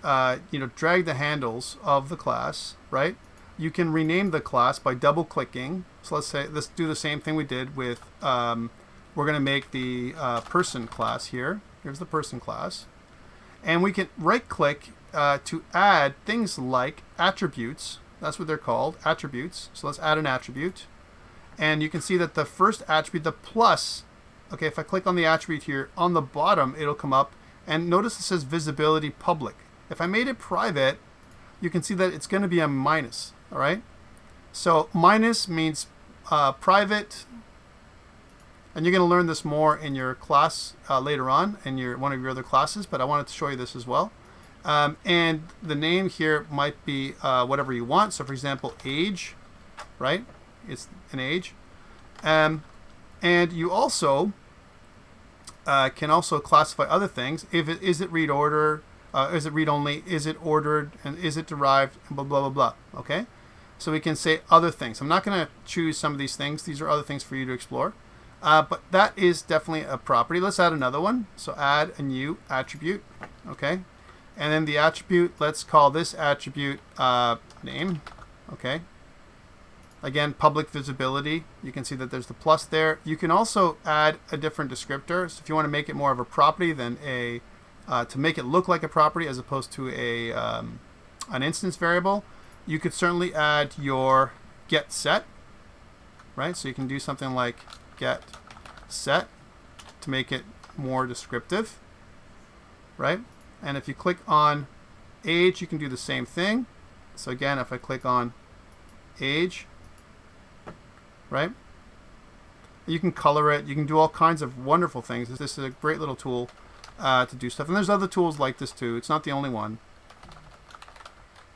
drag the handles of the class, right? You can rename the class by double clicking. So let's do the same thing we did with, we're going to make the person class here. Here's the person class. And we can right click to add things like attributes. That's what they're called, attributes. So let's add an attribute. And you can see that the first attribute, the plus, okay, if I click on the attribute here, on the bottom, it'll come up. And notice it says visibility public. If I made it private, you can see that it's going to be a minus, all right? So minus means private. And you're going to learn this more in your class later on in one of your other classes, but I wanted to show you this as well. And the name here might be whatever you want. So for example, age, right? It's an age. And you also can also classify other things. Is it read order? Is it read only? Is it ordered? And is it derived? And blah, blah, blah, blah. Okay? So we can say other things. I'm not going to choose some of these things. These are other things for you to explore. But that is definitely a property. Let's add another one. So add a new attribute. Okay? And then the attribute, let's call this attribute name. Okay? Again, public visibility. You can see that there's the plus there. You can also add a different descriptor. So if you want to make it more of a property than to make it look like a property as opposed to an instance variable, you could certainly add your get set, right? So you can do something like get set to make it more descriptive, right? And if you click on age, you can do the same thing. So again, if I click on age, right? You can color it. You can do all kinds of wonderful things. This is a great little tool to do stuff. And there's other tools like this too. It's not the only one.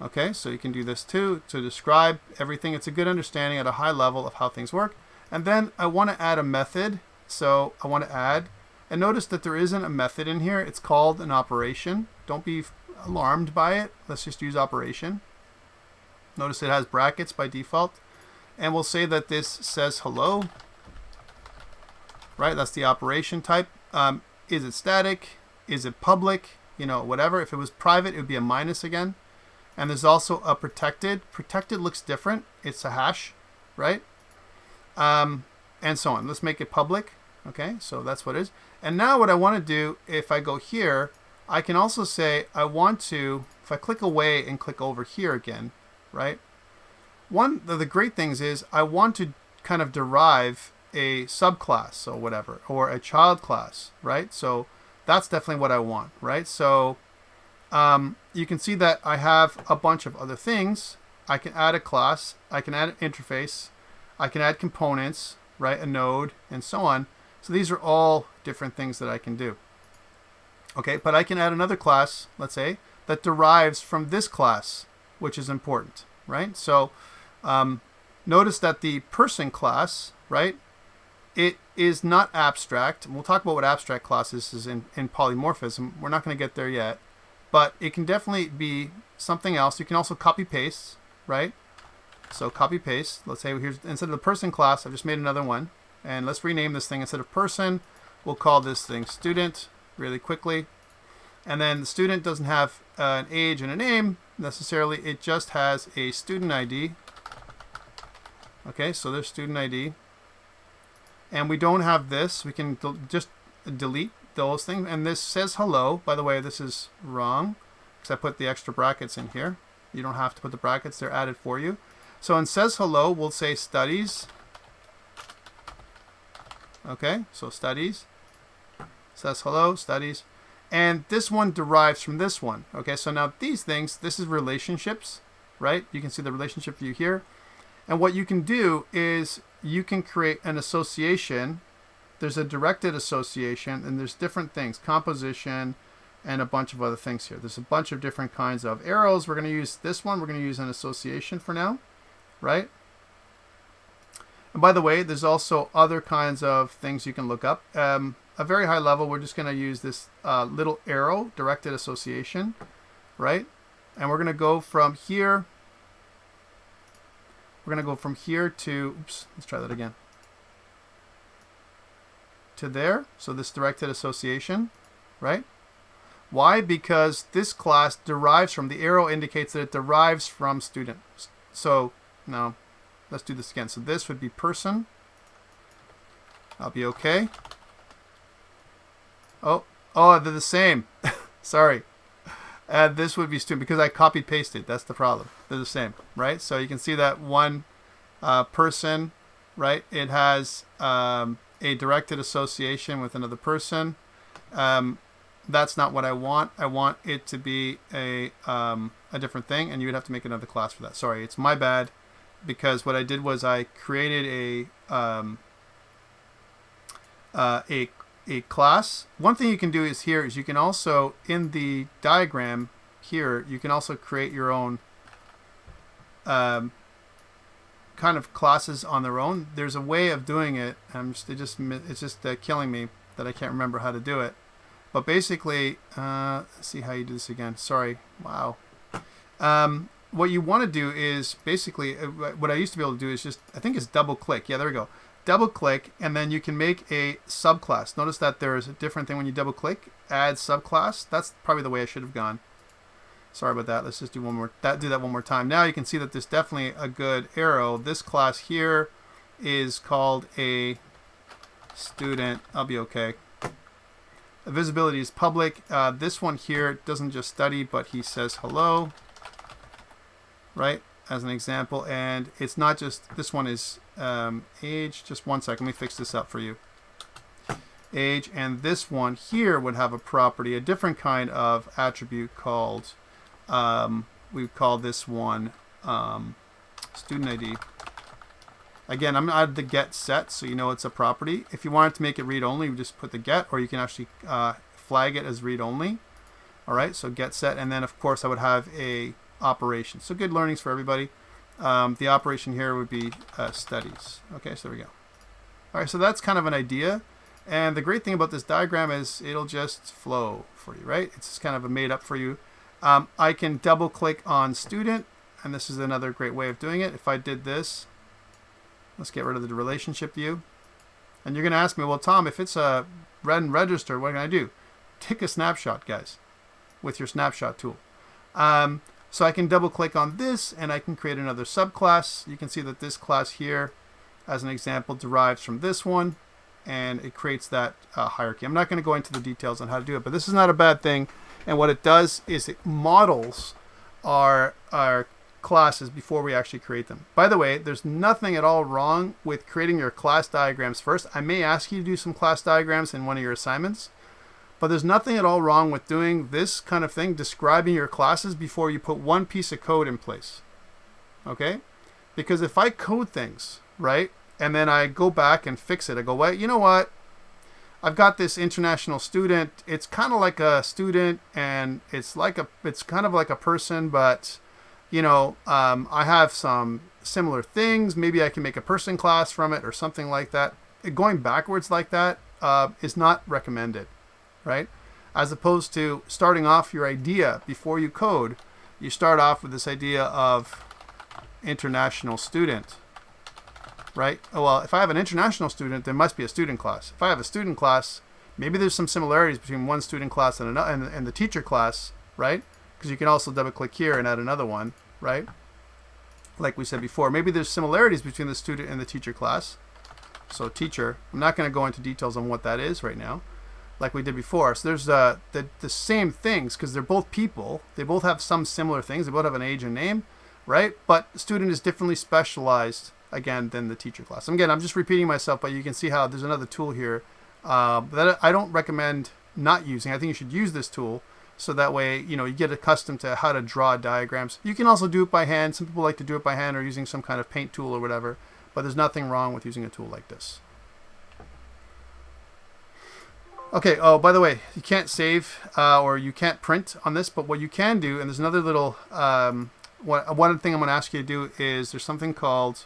Okay, so you can do this too to describe everything. It's a good understanding at a high level of how things work. And then I want to add a method. So I want to add, and notice that there isn't a method in here. It's called an operation. Don't be alarmed by it. Let's just use operation. Notice it has brackets by default. And we'll say that this says hello, right? That's the operation type. Is it static? Is it public? Whatever. If it was private, it would be a minus again. And there's also a protected. Protected looks different. It's a hash, right? And so on. Let's make it public. Okay, so that's what it is. And now what I want to do, if I go here, I can also say I want to, if I click away and click over here again, right? One of the great things is I want to kind of derive a subclass or whatever, or a child class, right? So that's definitely what I want, right? So you can see that I have a bunch of other things. I can add a class, I can add an interface, I can add components, right? A node, and so on. So these are all different things that I can do. Okay, but I can add another class, let's say, that derives from this class, which is important, right? So notice that the person class, right, it is not abstract. We'll talk about what abstract classes is in polymorphism. We're not going to get there yet, but it can definitely be something else. You can also copy paste, right? So copy paste. Let's say here's, instead of the person class, I've just made another one, and let's rename this thing. Instead of person, we'll call this thing student really quickly. And then the student doesn't have an age and a name necessarily. It just has a student ID. Okay, so there's student ID. And we don't have this. We can just delete those things. And this says hello. By the way, this is wrong because I put the extra brackets in here. You don't have to put the brackets. They're added for you. So in says hello, we'll say studies. Okay, so studies. Says hello, studies. And this one derives from this one. Okay, so now these things, this is relationships. right? You can see the relationship view here. And what you can do is you can create an association. There's a directed association, and there's different things, composition, and a bunch of other things here. There's a bunch of different kinds of arrows. We're going to use this one. We're going to use an association for now, right? And by the way, there's also other kinds of things you can look up. A very high level, we're just going to use this little arrow, directed association, right? And we're going to go from here. We're going to go from here to, oops, let's try that again. To there. So this directed association, right? Why? Because this class derives from, the arrow indicates that it derives from student. So now let's do this again. So this would be person. I'll be okay. Oh, they're the same. Sorry. And this would be student because I copied pasted. That's the problem. They're the same, right? So you can see that one person, right? It has a directed association with another person. That's not what I want. I want it to be a different thing, and you would have to make another class for that. Sorry, it's my bad, because what I did was I created a class. One thing you can do is here is you can also, in the diagram here, you can also create your own kind of classes on their own. There's a way of doing it. It's just killing me that I can't remember how to do it. But basically, let's see how you do this again. Sorry. Wow. What you want to do is basically, what I used to be able to do is just, I think it's double click. Yeah, there we go. Double click, and then you can make a subclass. Notice that there's a different thing when you double click. Add subclass. That's probably the way I should have gone. Sorry about that. Let's just do that one more time. Now you can see that there's definitely a good arrow. This class here is called a student. I'll be okay. The visibility is public. This one here doesn't just study, but he says hello, right? As an example. And it's not just, this one is age. Just one second. Let me fix this up for you. Age. And this one here would have a property, a different kind of attribute called, we would call this one student ID. Again, I'm out of the get set, so you know it's a property. If you wanted to make it read only, you just put the get, or you can actually flag it as read only. All right, so get set, and then of course I would have a operation. So good learnings for everybody. The operation here would be studies. Okay, so there we go. All right, so that's kind of an idea. And the great thing about this diagram is it'll just flow for you, right? It's just kind of a made up for you. I can double click on student, and this is another great way of doing it. If I did this, let's get rid of the relationship view. And you're going to ask me, well, Tom, if it's a red and register, what can I do? Take a snapshot, guys, with your snapshot tool. So I can double click on this, and I can create another subclass. You can see that this class here, as an example, derives from this one, and it creates that hierarchy. I'm not going to go into the details on how to do it, but this is not a bad thing. And what it does is it models our classes before we actually create them. By the way, there's nothing at all wrong with creating your class diagrams first. I may ask you to do some class diagrams in one of your assignments, but there's nothing at all wrong with doing this kind of thing, describing your classes before you put one piece of code in place. Okay? Because if I code things, right, and then I go back and fix it, I go, well, you know what? I've got this international student. It's kind of like a student, and it's kind of like a person, but you know, I have some similar things. Maybe I can make a person class from it or something like that. Going backwards like that is not recommended, right? As opposed to starting off your idea before you code, you start off with this idea of international student, right? Oh, well, if I have an international student, there must be a student class. If I have a student class, maybe there's some similarities between one student class and another, and the teacher class, right? Because you can also double click here and add another one, right? Like we said before, maybe there's similarities between the student and the teacher class. So teacher, I'm not going to go into details on what that is right now, like we did before. So there's the same things because they're both people. They both have some similar things. They both have an age and name, right? But the student is differently specialized, again, than the teacher class. Again, I'm just repeating myself, but you can see how there's another tool here that I don't recommend not using. I think you should use this tool So that way, you get accustomed to how to draw diagrams. You can also do it by hand. Some people like to do it by hand or using some kind of paint tool or whatever, but there's nothing wrong with using a tool like this. Okay, oh, by the way, you can't save or you can't print on this, but what you can do, and there's another little, one thing I'm going to ask you to do is there's something called,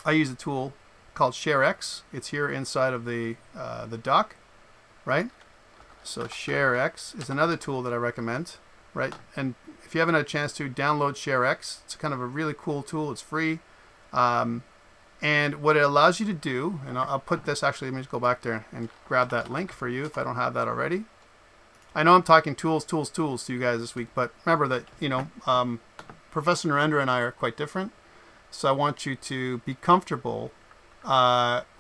I use a tool called ShareX. It's here inside of the doc, right? So ShareX is another tool that I recommend, right? And if you haven't had a chance to download ShareX, it's kind of a really cool tool. It's free. And what it allows you to do, and I'll put this, actually, let me just go back there and grab that link for you if I don't have that already. I know I'm talking tools to you guys this week, but remember that, Professor Narendra and I are quite different. So I want you to be comfortable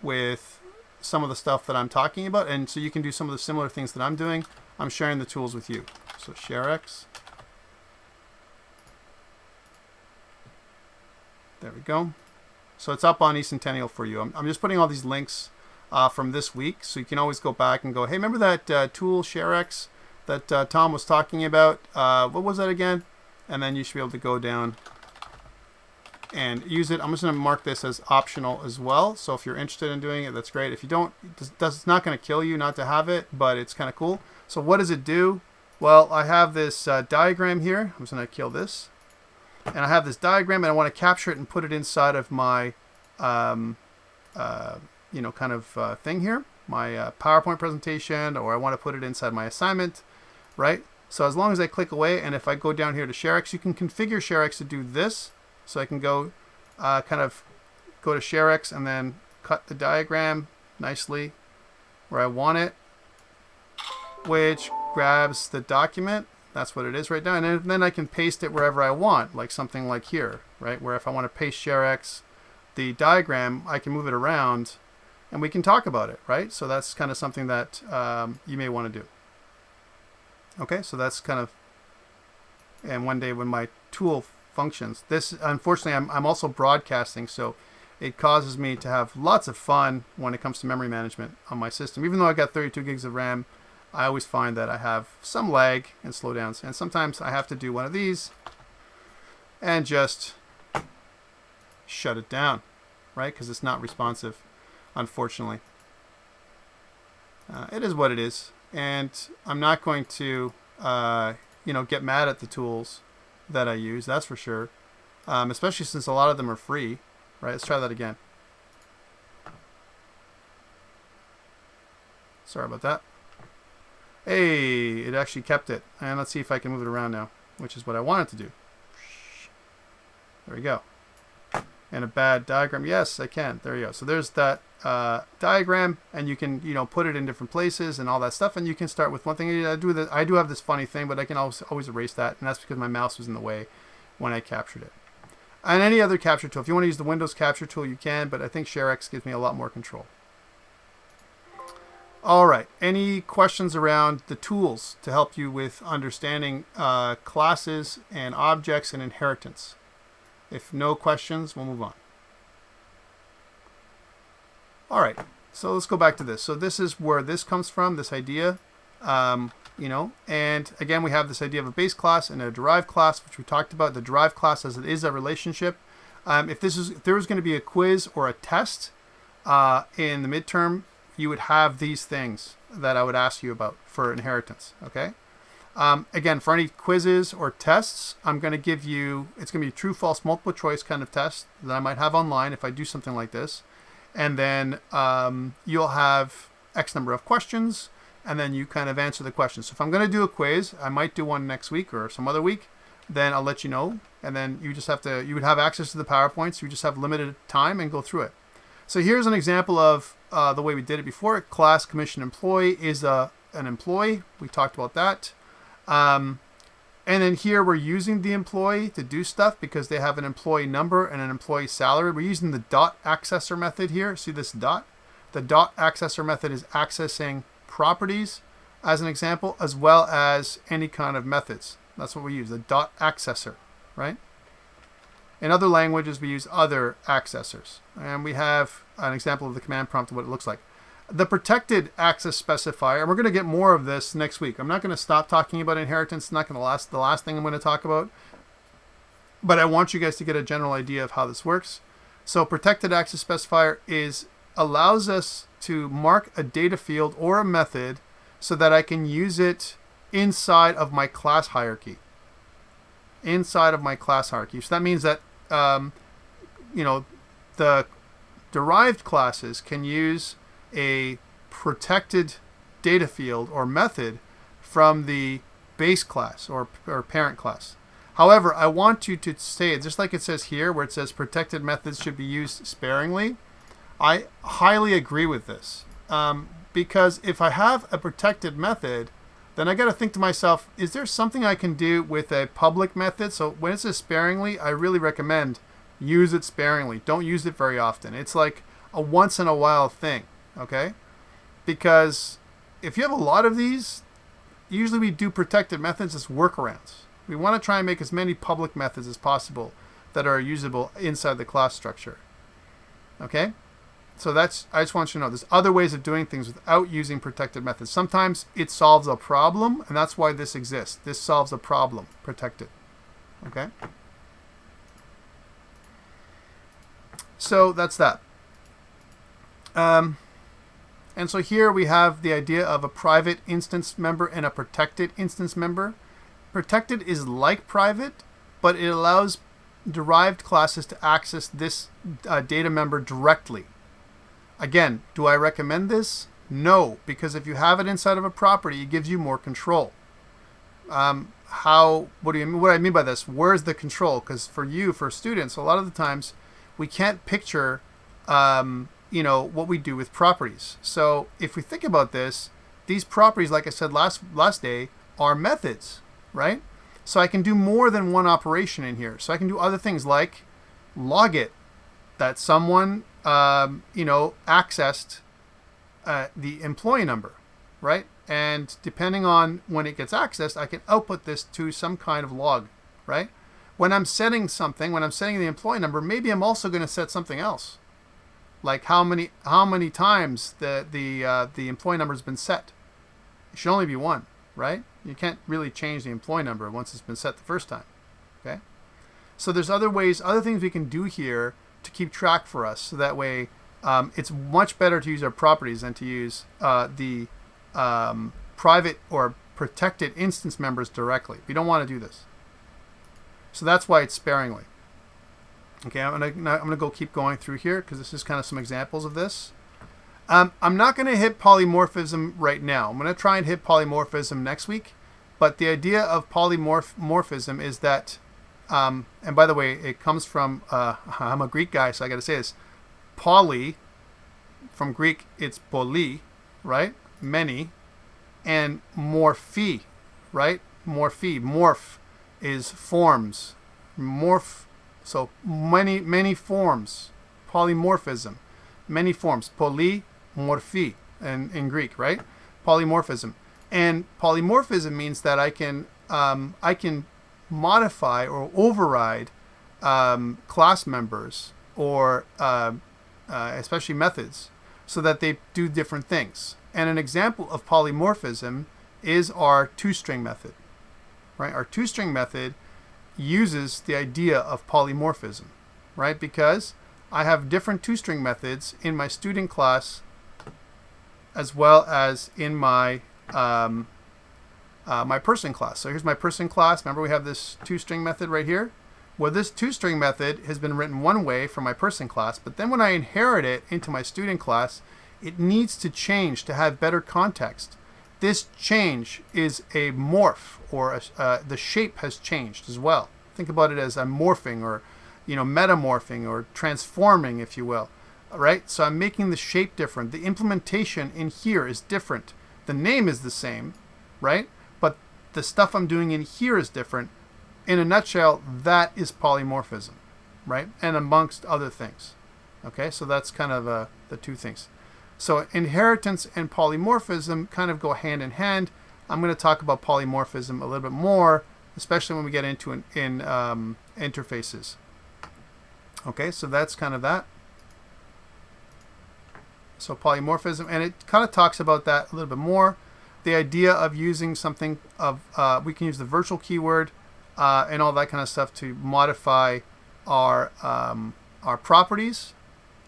with some of the stuff that I'm talking about, and so you can do some of the similar things that I'm doing. I'm sharing the tools with you. So ShareX. There we go. So it's up on eCentennial for you. I'm just putting all these links from this week, so you can always go back and go, hey, remember that tool ShareX that Tom was talking about? What was that again? And then you should be able to go down and use it. I'm just going to mark this as optional as well. So if you're interested in doing it, that's great. If you don't, it's not going to kill you not to have it, but it's kind of cool. So what does it do? Well, I have this diagram here. I'm just going to kill this. And I have this diagram, and I want to capture it and put it inside of my, thing here, my PowerPoint presentation, or I want to put it inside my assignment, right? So as long as I click away, and if I go down here to ShareX, you can configure ShareX to do this. So I can go, go to ShareX and then cut the diagram nicely where I want it, which grabs the document. That's what it is right now. And then I can paste it wherever I want, like something like here, right? Where if I want to paste ShareX, the diagram, I can move it around and we can talk about it, right? So that's kind of something that you may want to do. Okay, so that's kind of, and one day when my tool functions, this, unfortunately, I'm also broadcasting, so it causes me to have lots of fun when it comes to memory management on my system. Even though I got 32 gigs of RAM, I always find that I have some lag and slowdowns, and sometimes I have to do one of these and just shut it down, right? Because it's not responsive, unfortunately. It is what it is, and I'm not going to, get mad at the tools that I use, that's for sure, especially since a lot of them are free, right? Let's try that again. Sorry about that. Hey, it actually kept it. And let's see if I can move it around now, which is what I wanted to do. There we go. And a bad diagram. Yes, I can. There you go. So there's that diagram, and you can, put it in different places and all that stuff. And you can start with one thing. I do have this funny thing, but I can always erase that, and that's because my mouse was in the way when I captured it. And any other capture tool, if you want to use the Windows capture tool, you can, but I think ShareX gives me a lot more control. All right. Any questions around the tools to help you with understanding classes and objects and inheritance? If no questions, we'll move on. All right, so let's go back to this. So this is where this comes from, this idea, and again, we have this idea of a base class and a derived class, which we talked about. The derived class as it is a relationship. If there was going to be a quiz or a test in the midterm, you would have these things that I would ask you about for inheritance, okay? Again, for any quizzes or tests, I'm going to give you, it's going to be a true, false, multiple choice kind of test that I might have online if I do something like this. And then you'll have X number of questions, and then you kind of answer the questions. So if I'm going to do a quiz, I might do one next week or some other week, then I'll let you know. And then you just have to, you would have access to the PowerPoint, so you just have limited time and go through it. So here's an example of the way we did it before. Class commission employee is an employee. We talked about that. And then here we're using the employee to do stuff because they have an employee number and an employee salary. We're using the dot accessor method here. See this dot? The dot accessor method is accessing properties as an example, as well as any kind of methods. That's what we use, the dot accessor, right? In other languages, we use other accessors. And we have an example of the command prompt of what it looks like. The protected access specifier, and we're going to get more of this next week. I'm not going to stop talking about inheritance. It's not going to last the last thing I'm going to talk about. But I want you guys to get a general idea of how this works. So protected access specifier allows us to mark a data field or a method so that I can use it inside of my class hierarchy. Inside of my class hierarchy. So that means that the derived classes can use a protected data field or method from the base class or parent class. However, I want you to say, just like it says here, where it says protected methods should be used sparingly, I highly agree with this. Because if I have a protected method, then I got to think to myself, is there something I can do with a public method? So when it says sparingly, I really recommend use it sparingly. Don't use it very often. It's like a once in a while thing, okay? Because if you have a lot of these, usually we do protected methods as workarounds. We want to try and make as many public methods as possible that are usable inside the class structure. Okay? So I just want you to know there's other ways of doing things without using protected methods. Sometimes it solves a problem, and that's why this exists. This solves a problem, protected. Okay? So that's that. And so here we have the idea of a private instance member and a protected instance member. Protected is like private, but it allows derived classes to access this data member directly. Again, do I recommend this? No, because if you have it inside of a property, it gives you more control. What do I mean by this? Where's the control? Because for students, a lot of the times we can't picture what we do with properties. So if we think about this, these properties, like I said last day, are methods, right? So I can do more than one operation in here. So I can do other things like log it that someone accessed the employee number, right? And depending on when it gets accessed, I can output this to some kind of log, right? When I'm setting the employee number, maybe I'm also going to set something else, like how many times the employee number has been set. It should only be one, right? You can't really change the employee number once it's been set the first time. Okay, so there's other things we can do here to keep track for us, so that way it's much better to use our properties than to use the private or protected instance members directly. We don't want to do this. So that's why it's sparingly. Okay, I'm gonna keep going through here because this is kind of some examples of this. I'm not going to hit polymorphism right now. I'm going to try and hit polymorphism next week. But the idea of polymorphism is that, and by the way, it comes from, I'm a Greek guy, so I got to say this. Poly, from Greek, it's poly, right? Many. And morphe, right? Morph is forms. Morph, so many forms. Polymorphism. Many forms. Polymorphi in Greek, right? Polymorphism. And polymorphism means that I can modify or override class members or especially methods so that they do different things. And an example of polymorphism is our toString method, right? Our toString method uses the idea of polymorphism, right? Because I have different toString methods in my student class as well as in my my person class. So here's my person class. Remember we have this toString method right here? Well, this toString method has been written one way for my person class, but then when I inherit it into my student class, it needs to change to have better context. This change is a morph, or the shape has changed as well. Think about it as I'm morphing, or metamorphing, or transforming, if you will. All right, so I'm making the shape different. The implementation in here is different. The name is the same, right? But the stuff I'm doing in here is different. In a nutshell, that is polymorphism, right? And amongst other things. Okay, so that's kind of the two things. So inheritance and polymorphism kind of go hand in hand. I'm going to talk about polymorphism a little bit more, especially when we get into interfaces. Okay, so that's kind of that. So polymorphism, and it kind of talks about that a little bit more. The idea of using something of, we can use the virtual keyword and all that kind of stuff to modify our properties.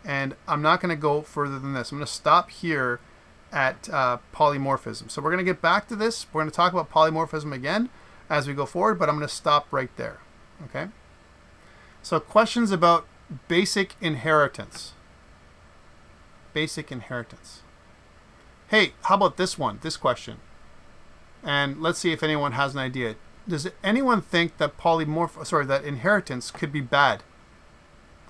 And I'm not going to go further than this. I'm going to stop here at polymorphism. So we're going to get back to this. We're going to talk about polymorphism again as we go forward, but I'm going to stop right there. Okay. So questions about basic inheritance. Basic inheritance. Hey, how about this one? This question. And let's see if anyone has an idea. Does anyone think that that inheritance could be bad?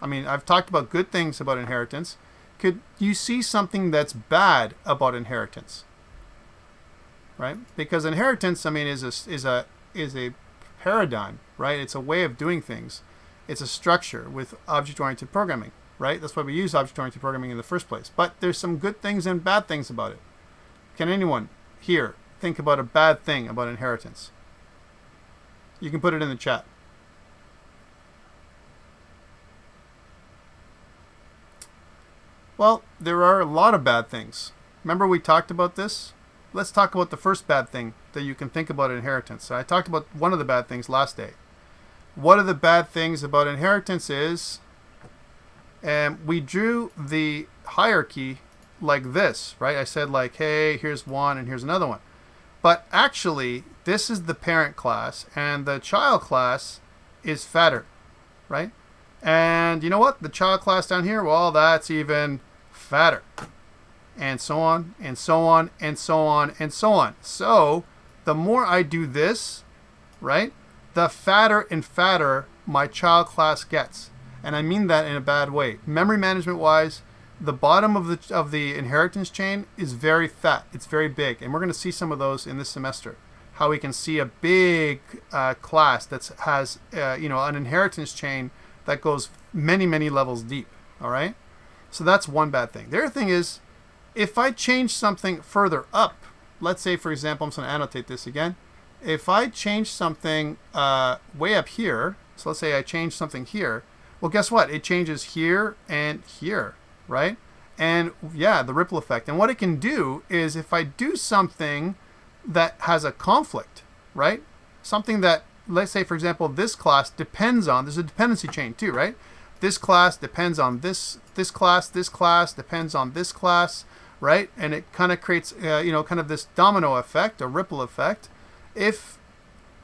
I mean, I've talked about good things about inheritance. Could you see something that's bad about inheritance? Right? Because inheritance, I mean, is a paradigm, right? It's a way of doing things. It's a structure with object-oriented programming, right? That's why we use object-oriented programming in the first place. But there's some good things and bad things about it. Can anyone here think about a bad thing about inheritance? You can put it in the chat. Well, there are a lot of bad things. Remember we talked about this? Let's talk about the first bad thing that you can think about inheritance. So I talked about one of the bad things last day. One of the bad things about inheritance is we drew the hierarchy like this, right? I said like, hey, here's one and here's another one. But actually, this is the parent class and the child class is fatter, right? And you know what? The child class down here, well, that's even fatter. And so on, and so on, and so on, and so on. So the more I do this, right, the fatter and fatter my child class gets. And I mean that in a bad way. Memory management wise, the bottom of the inheritance chain is very fat. It's very big. And we're going to see some of those in this semester. How we can see a big class that has an inheritance chain that goes many, many levels deep. All right? So that's one bad thing. The other thing is, if I change something further up, let's say, for example, I'm just going to annotate this again. If I change something way up here, so let's say I change something here, well, guess what? It changes here and here, right? And yeah, the ripple effect. And what it can do is if I do something that has a conflict, right? Something that, let's say, for example, this class depends on, there's a dependency chain too, right? This class depends on this class depends on this class, right? And it kind of creates, kind of this domino effect, a ripple effect. If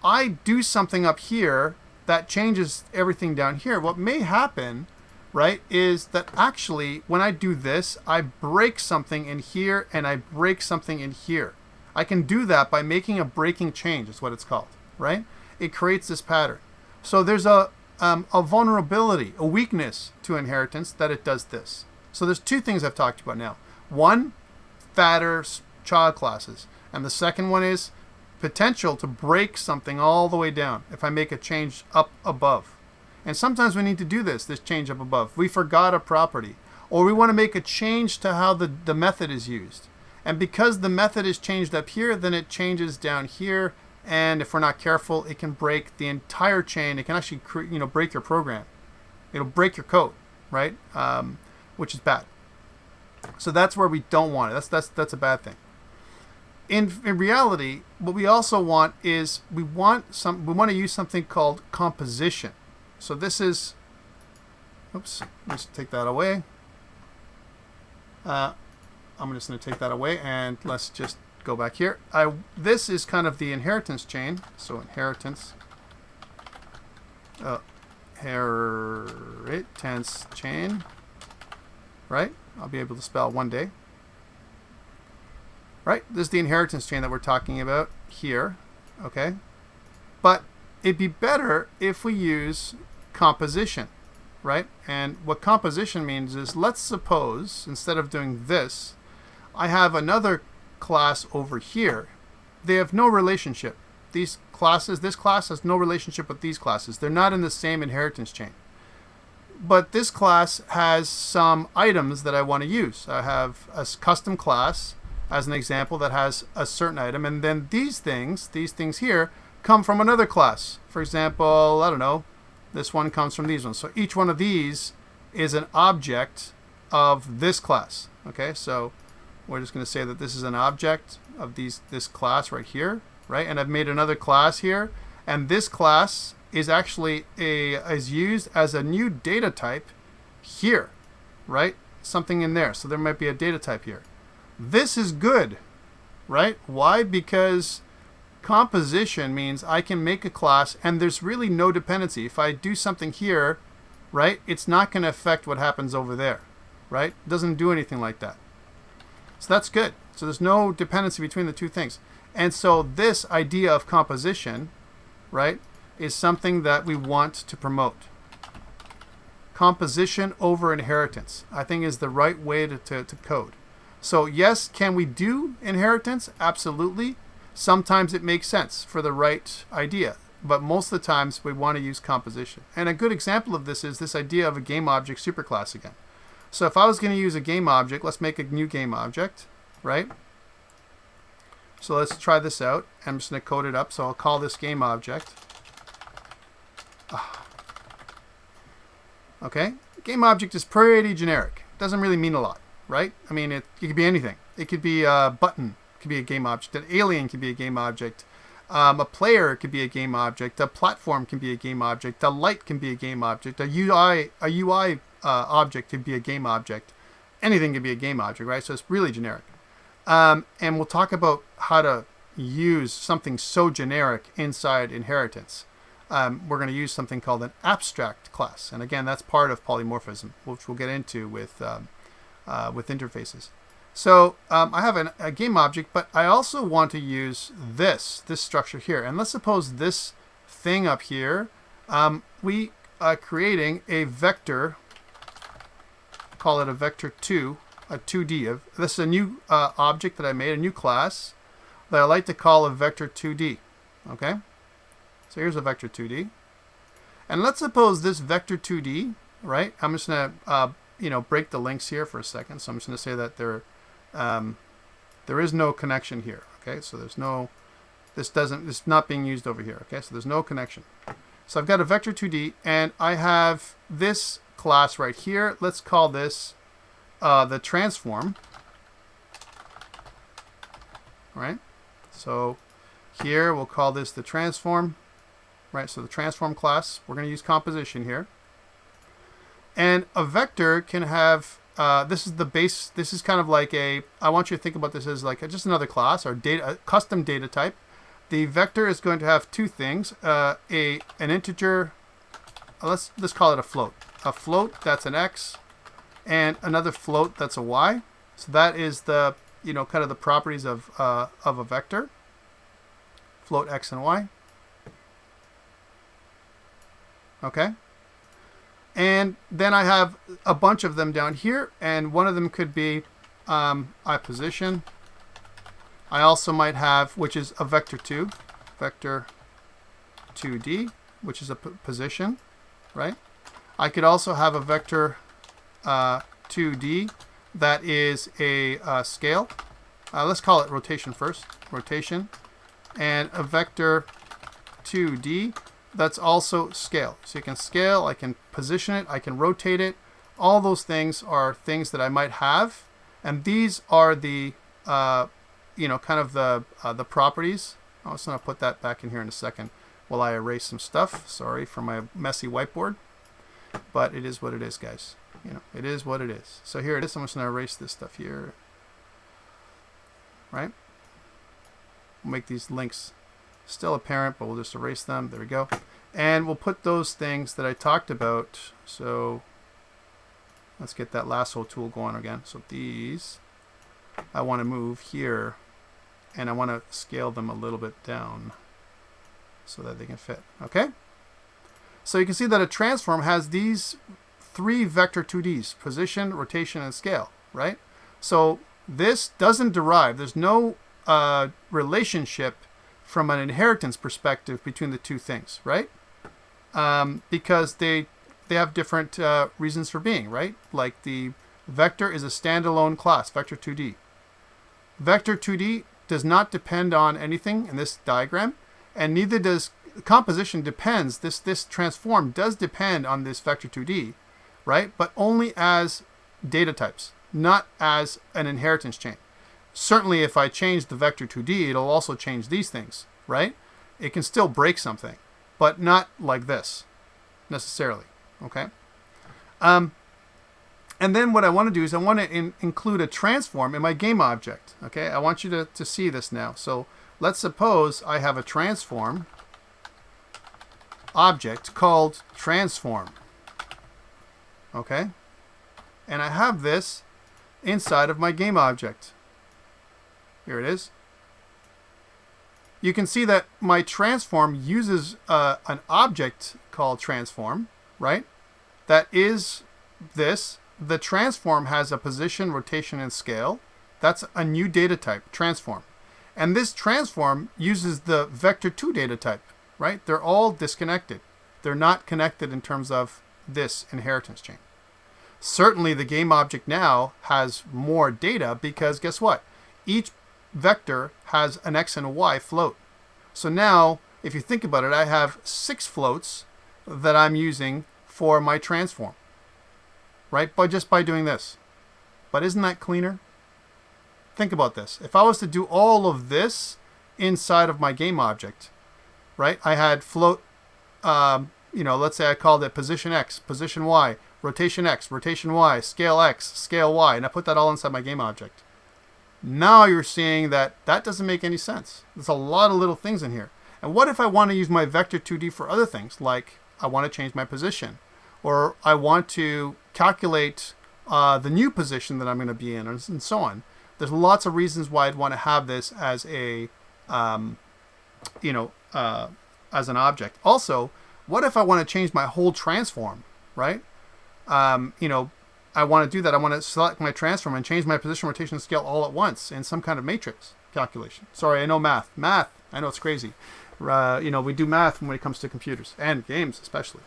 I do something up here that changes everything down here, what may happen, right, is that actually when I do this, I break something in here and I break something in here. I can do that by making a breaking change, is what it's called, right? It creates this pattern. So there's a vulnerability, a weakness to inheritance that it does this. So there's two things I've talked about now. One, fatter child classes. And the second one is potential to break something all the way down if I make a change up above. And sometimes we need to do this change up above. We forgot a property, or we want to make a change to how the method is used. And because the method is changed up here, then it changes down here. And if we're not careful, it can break the entire chain. It can actually break your program. It'll break your code, right? Which is bad. So that's where we don't want it. That's a bad thing. In reality, what we also want is we want to use something called composition. So this is, oops, let's take that away. I'm just going to take that away and let's just go back here. This is kind of the inheritance chain. So inheritance chain, right? I'll be able to spell one day. Right? This is the inheritance chain that we're talking about here. Okay? But it'd be better if we use composition, right? And what composition means is, let's suppose, instead of doing this, I have another class over here. They have no relationship. These classes, this class has no relationship with these classes. They're not in the same inheritance chain. But this class has some items that I want to use. I have a custom class, as an example, that has a certain item, and then these things here come from another class. For example, I don't know, this one comes from these ones. So each one of these is an object of this class. Okay, so we're just going to say that this is an object of this class right here, right? And I've made another class here, and this class is actually is used as a new data type here, right? Something in there. So there might be a data type here. This is good, right? Why? Because composition means I can make a class and there's really no dependency. If I do something here, right, it's not going to affect what happens over there, right? It doesn't do anything like that. So that's good. So there's no dependency between the two things. And so this idea of composition, right, is something that we want to promote. Composition over inheritance, I think, is the right way to code. So yes, can we do inheritance? Absolutely. Sometimes it makes sense for the right idea, but most of the times we want to use composition. And a good example of this is this idea of a game object superclass again. So if I was going to use a game object, let's make a new game object, right? So let's try this out. I'm just going to code it up. So I'll call this game object. Okay, game object is pretty generic. Doesn't really mean a lot, right? I mean, it could be anything. It could be a button, it could be a game object. An alien could be a game object. A player could be a game object. A platform can be a game object. A light can be a game object. A UI object could be a game object. Anything can be a game object, right? So it's really generic. And we'll talk about how to use something so generic inside inheritance. We're going to use something called an abstract class. And again, that's part of polymorphism, which we'll get into with interfaces. So I have a game object, but I also want to use this structure here. And let's suppose this thing up here, we are creating a vector, call it a vector 2, a 2D. This is a new object that I made, a new class that I like to call a vector 2D. Okay? So here's a vector 2D. And let's suppose this vector 2D, right? I'm just going to break the links here for a second. So I'm just going to say that there is no connection here. Okay, so there's no, it's not being used over here. Okay, so there's no connection. So I've got a vector 2D, and I have this class right here. Let's call this the transform. Right? So here we'll call this the transform. Right? So the transform class. We're going to use composition here. And a vector can have, this is the base, this is kind of like I want you to think about this as like just another class or a custom data type. The vector is going to have two things, an integer, let's call it a float. A float, that's an x, and another float, that's a y. So that is the, kind of the properties of a vector, float x and y. Okay. And then I have a bunch of them down here, and one of them could be I position. I also might have, which is a vector 2, vector 2D, which is a position, right? I could also have a vector 2D that is a scale. Let's call it rotation first, rotation, and a vector 2D that's also scale. So you can scale, I can position it, I can rotate it. All those things are things that I might have, and these are the kind of the properties. I'm just going to put that back in here in a second while I erase some stuff. Sorry for my messy whiteboard, but it is what it is, guys. It is what it is. So here it is. I'm just going to erase this stuff here. Right? We'll make these links still apparent, but we'll just erase them. There we go. And we'll put those things that I talked about. So let's get that lasso tool going again. So these I want to move here, and I want to scale them a little bit down so that they can fit. Okay? So you can see that a transform has these three vector 2Ds, position, rotation, and scale, right? So this doesn't derive, there's no relationship from an inheritance perspective between the two things, right? Because they have different reasons for being, right? Like the vector is a standalone class, vector 2D. Vector 2D does not depend on anything in this diagram, and neither does composition depends. This transform does depend on this vector 2D, right? But only as data types, not as an inheritance chain. Certainly if I change the vector 2D, it'll also change these things, right? It can still break something, but not like this necessarily, okay? And then what I want to do is I want to include a transform in my game object, okay? I want you to see this now. So let's suppose I have a transform object called transform, okay? And I have this inside of my game object. Here it is. You can see that my transform uses an object called transform, right? That is this. The transform has a position, rotation, and scale. That's a new data type, transform. And this transform uses the vector2 data type, right? They're all disconnected. They're not connected in terms of this inheritance chain. Certainly the game object now has more data because guess what? Each vector has an x and a y float. So now, if you think about it, I have 6 floats that I'm using for my transform, right? Just by doing this. But isn't that cleaner? Think about this. If I was to do all of this inside of my game object, right? I had float, let's say I called it position x, position y, rotation x, rotation y, scale x, scale y, and I put that all inside my game object. Now you're seeing that that doesn't make any sense. There's a lot of little things in here. And what if I want to use my vector 2D for other things, like I want to change my position, or I want to calculate the new position that I'm going to be in, and so on. There's lots of reasons why I'd want to have this as a, as an object. Also, what if I want to change my whole transform, right? I want to do that. I want to select my transform and change my position, rotation, and scale all at once in some kind of matrix calculation. Sorry, I know math. Math, I know it's crazy. We do math when it comes to computers and games especially.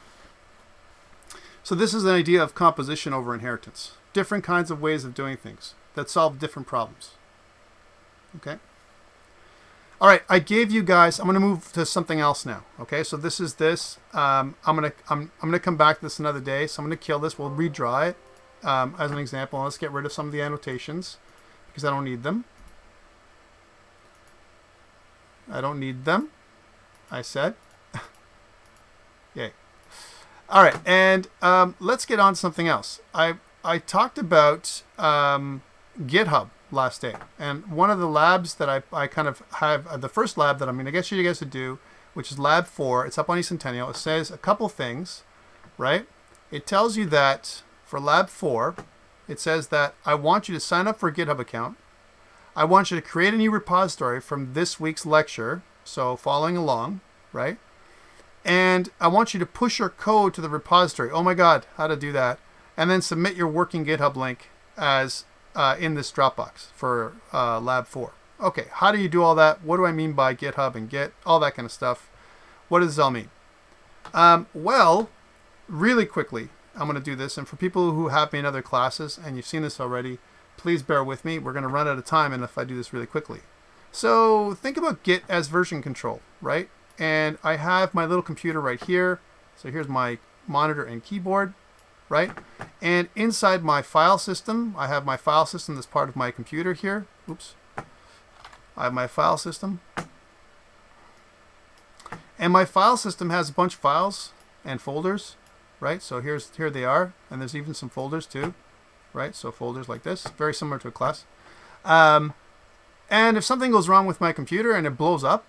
So this is an idea of composition over inheritance. Different kinds of ways of doing things that solve different problems. Okay? All right, I gave you guys, I'm going to move to something else now. Okay, so this is this. I'm going to come back to this another day. So I'm going to kill this. We'll redraw it. As an example, let's get rid of some of the annotations because I don't need them. I don't need them, I said. Yay. All right, and let's get on to something else. I talked about GitHub last day, and one of the labs that I kind of have, the first lab that I'm going to get you guys to do, which is lab 4, it's up on eCentennial. It says a couple things, right? It tells you that for lab 4, it says that I want you to sign up for a GitHub account. I want you to create a new repository from this week's lecture, so following along, right? And I want you to push your code to the repository. Oh my God, how to do that. And then submit your working GitHub link as in this Dropbox for lab 4. Okay, how do you do all that? What do I mean by GitHub and Git? All that kind of stuff. What does this all mean? Well, really quickly, I'm going to do this. And for people who have me in other classes, and you've seen this already, please bear with me. We're going to run out of time and if I do this really quickly. So think about Git as version control, right? And I have my little computer right here. So here's my monitor and keyboard, right? And inside my file system, I have my file system that's part of my computer here. Oops. I have my file system. And my file system has a bunch of files and folders, right? So here they are. And there's even some folders too, right? So folders like this, very similar to a class. And if something goes wrong with my computer and it blows up,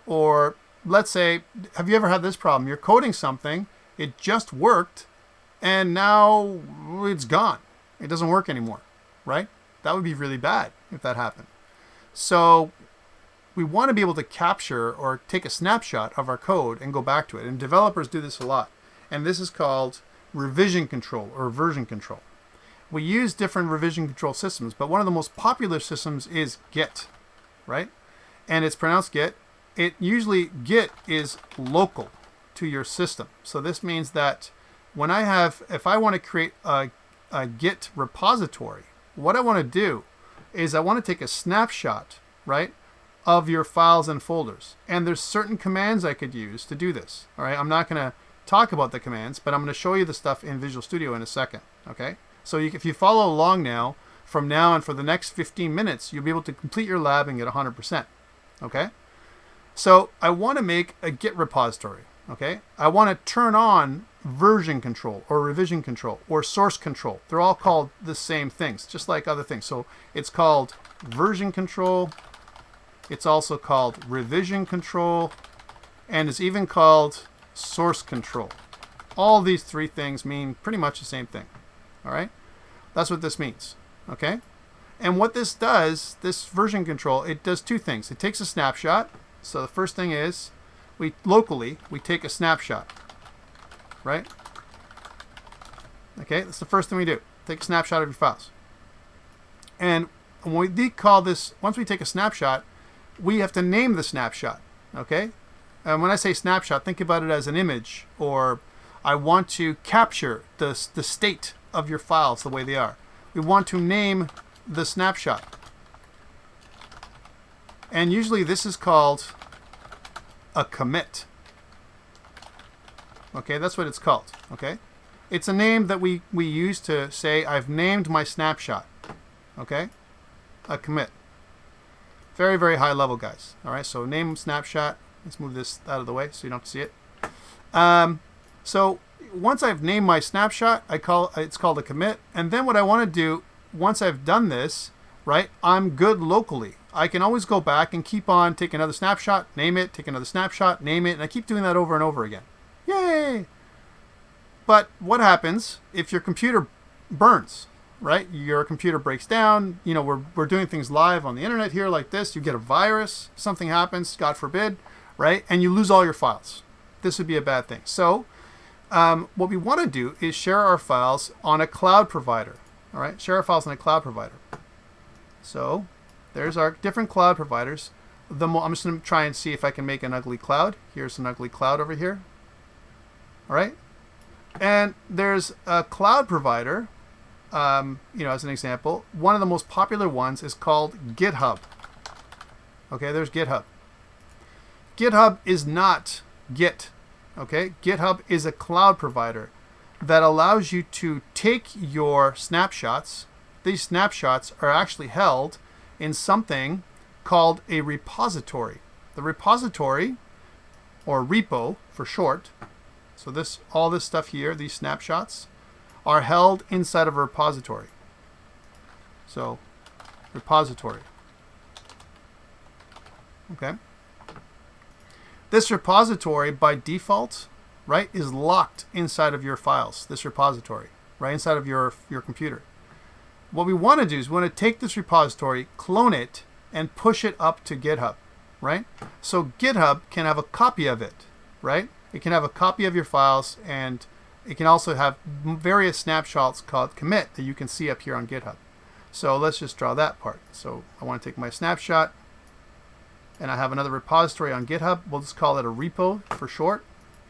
or let's say, have you ever had this problem? You're coding something, it just worked, and now it's gone. It doesn't work anymore, right? That would be really bad if that happened. So we want to be able to capture or take a snapshot of our code and go back to it. And developers do this a lot. And this is called revision control or version control. We use different revision control systems, but one of the most popular systems is Git, right? And it's pronounced Git. Git is local to your system. So this means that if I want to create a Git repository, what I want to do is I want to take a snapshot, right, of your files and folders. And there's certain commands I could use to do this. All right, I'm not going to talk about the commands, but I'm going to show you the stuff in Visual Studio in a second. Okay, So if you follow along now, from now and for the next 15 minutes, you'll be able to complete your lab and get 100%. Okay? So I want to make a Git repository. Okay? I want to turn on version control or revision control or source control. They're all called the same things, just like other things. So it's called version control. It's also called revision control. And it's even called source control. All these three things mean pretty much the same thing. All right? That's what this means. Okay? And what this does, this version control, it does two things. It takes a snapshot. So the first thing is, we take a snapshot. Right? Okay? That's the first thing we do. Take a snapshot of your files. And when we call this, once we take a snapshot, we have to name the snapshot. Okay? And when I say snapshot, think about it as an image, or I want to capture the state of your files the way they are. We want to name the snapshot. And usually this is called a commit. Okay, that's what it's called. Okay? It's a name that we use to say, I've named my snapshot. Okay? A commit. Very, very high level, guys. All right, so name snapshot. Let's move this out of the way so you don't have to see it. So once I've named my snapshot, it's called a commit. And then what I want to do, once I've done this, right, I'm good locally. I can always go back and keep on, take another snapshot, name it, take another snapshot, name it, and I keep doing that over and over again. Yay! But what happens if your computer burns, right? Your computer breaks down. You know, we're doing things live on the internet here like this. You get a virus, something happens, God forbid, right? And you lose all your files. This would be a bad thing. So what we want to do is share our files on a cloud provider. All right, share our files on a cloud provider. So there's our different cloud providers. I'm just going to try and see if I can make an ugly cloud. Here's an ugly cloud over here. All right, and there's a cloud provider. As an example, one of the most popular ones is called GitHub. Okay, there's GitHub. GitHub is not Git. Okay, GitHub is a cloud provider that allows you to take your snapshots. These snapshots are actually held in something called a repository. The repository, or repo for short, so all this stuff here, these snapshots, are held inside of a repository. So, repository. Okay. This repository, by default, right, is locked inside of your files. This repository, right inside of your computer. What we want to do is we want to take this repository, clone it, and push it up to GitHub, right? So GitHub can have a copy of it, right? It can have a copy of your files, and it can also have various snapshots called commit that you can see up here on GitHub. So let's just draw that part. So I want to take my snapshot, and I have another repository on GitHub. We'll just call it a repo for short.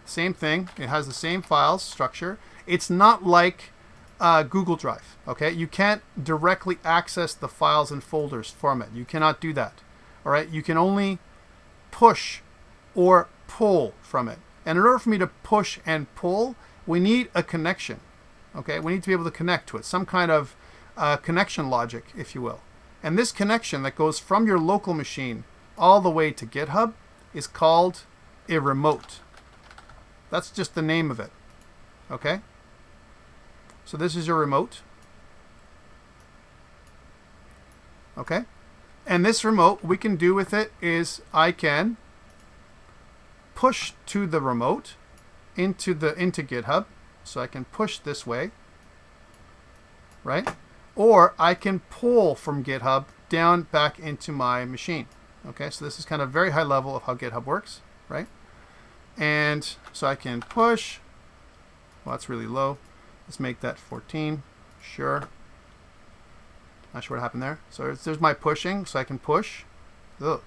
Same thing. It has the same files structure. It's not like Google Drive. Okay, you can't directly access the files and folders from it. You cannot do that. All right, you can only push or pull from it. And in order for me to push and pull, we need a connection. Okay, we need to be able to connect to it, some kind of connection logic, if you will. And this connection that goes from your local machine all the way to GitHub is called a remote. That's just the name of it. Okay? So this is your remote. Okay? And this remote, what we can do with it is I can push to the remote into GitHub. So I can push this way. Right? Or I can pull from GitHub down back into my machine. Okay, so this is kind of very high level of how GitHub works, right? And so I can push. Well, that's really low. Let's make that 14. Sure. Not sure what happened there. So there's my pushing, so I can push. Ugh.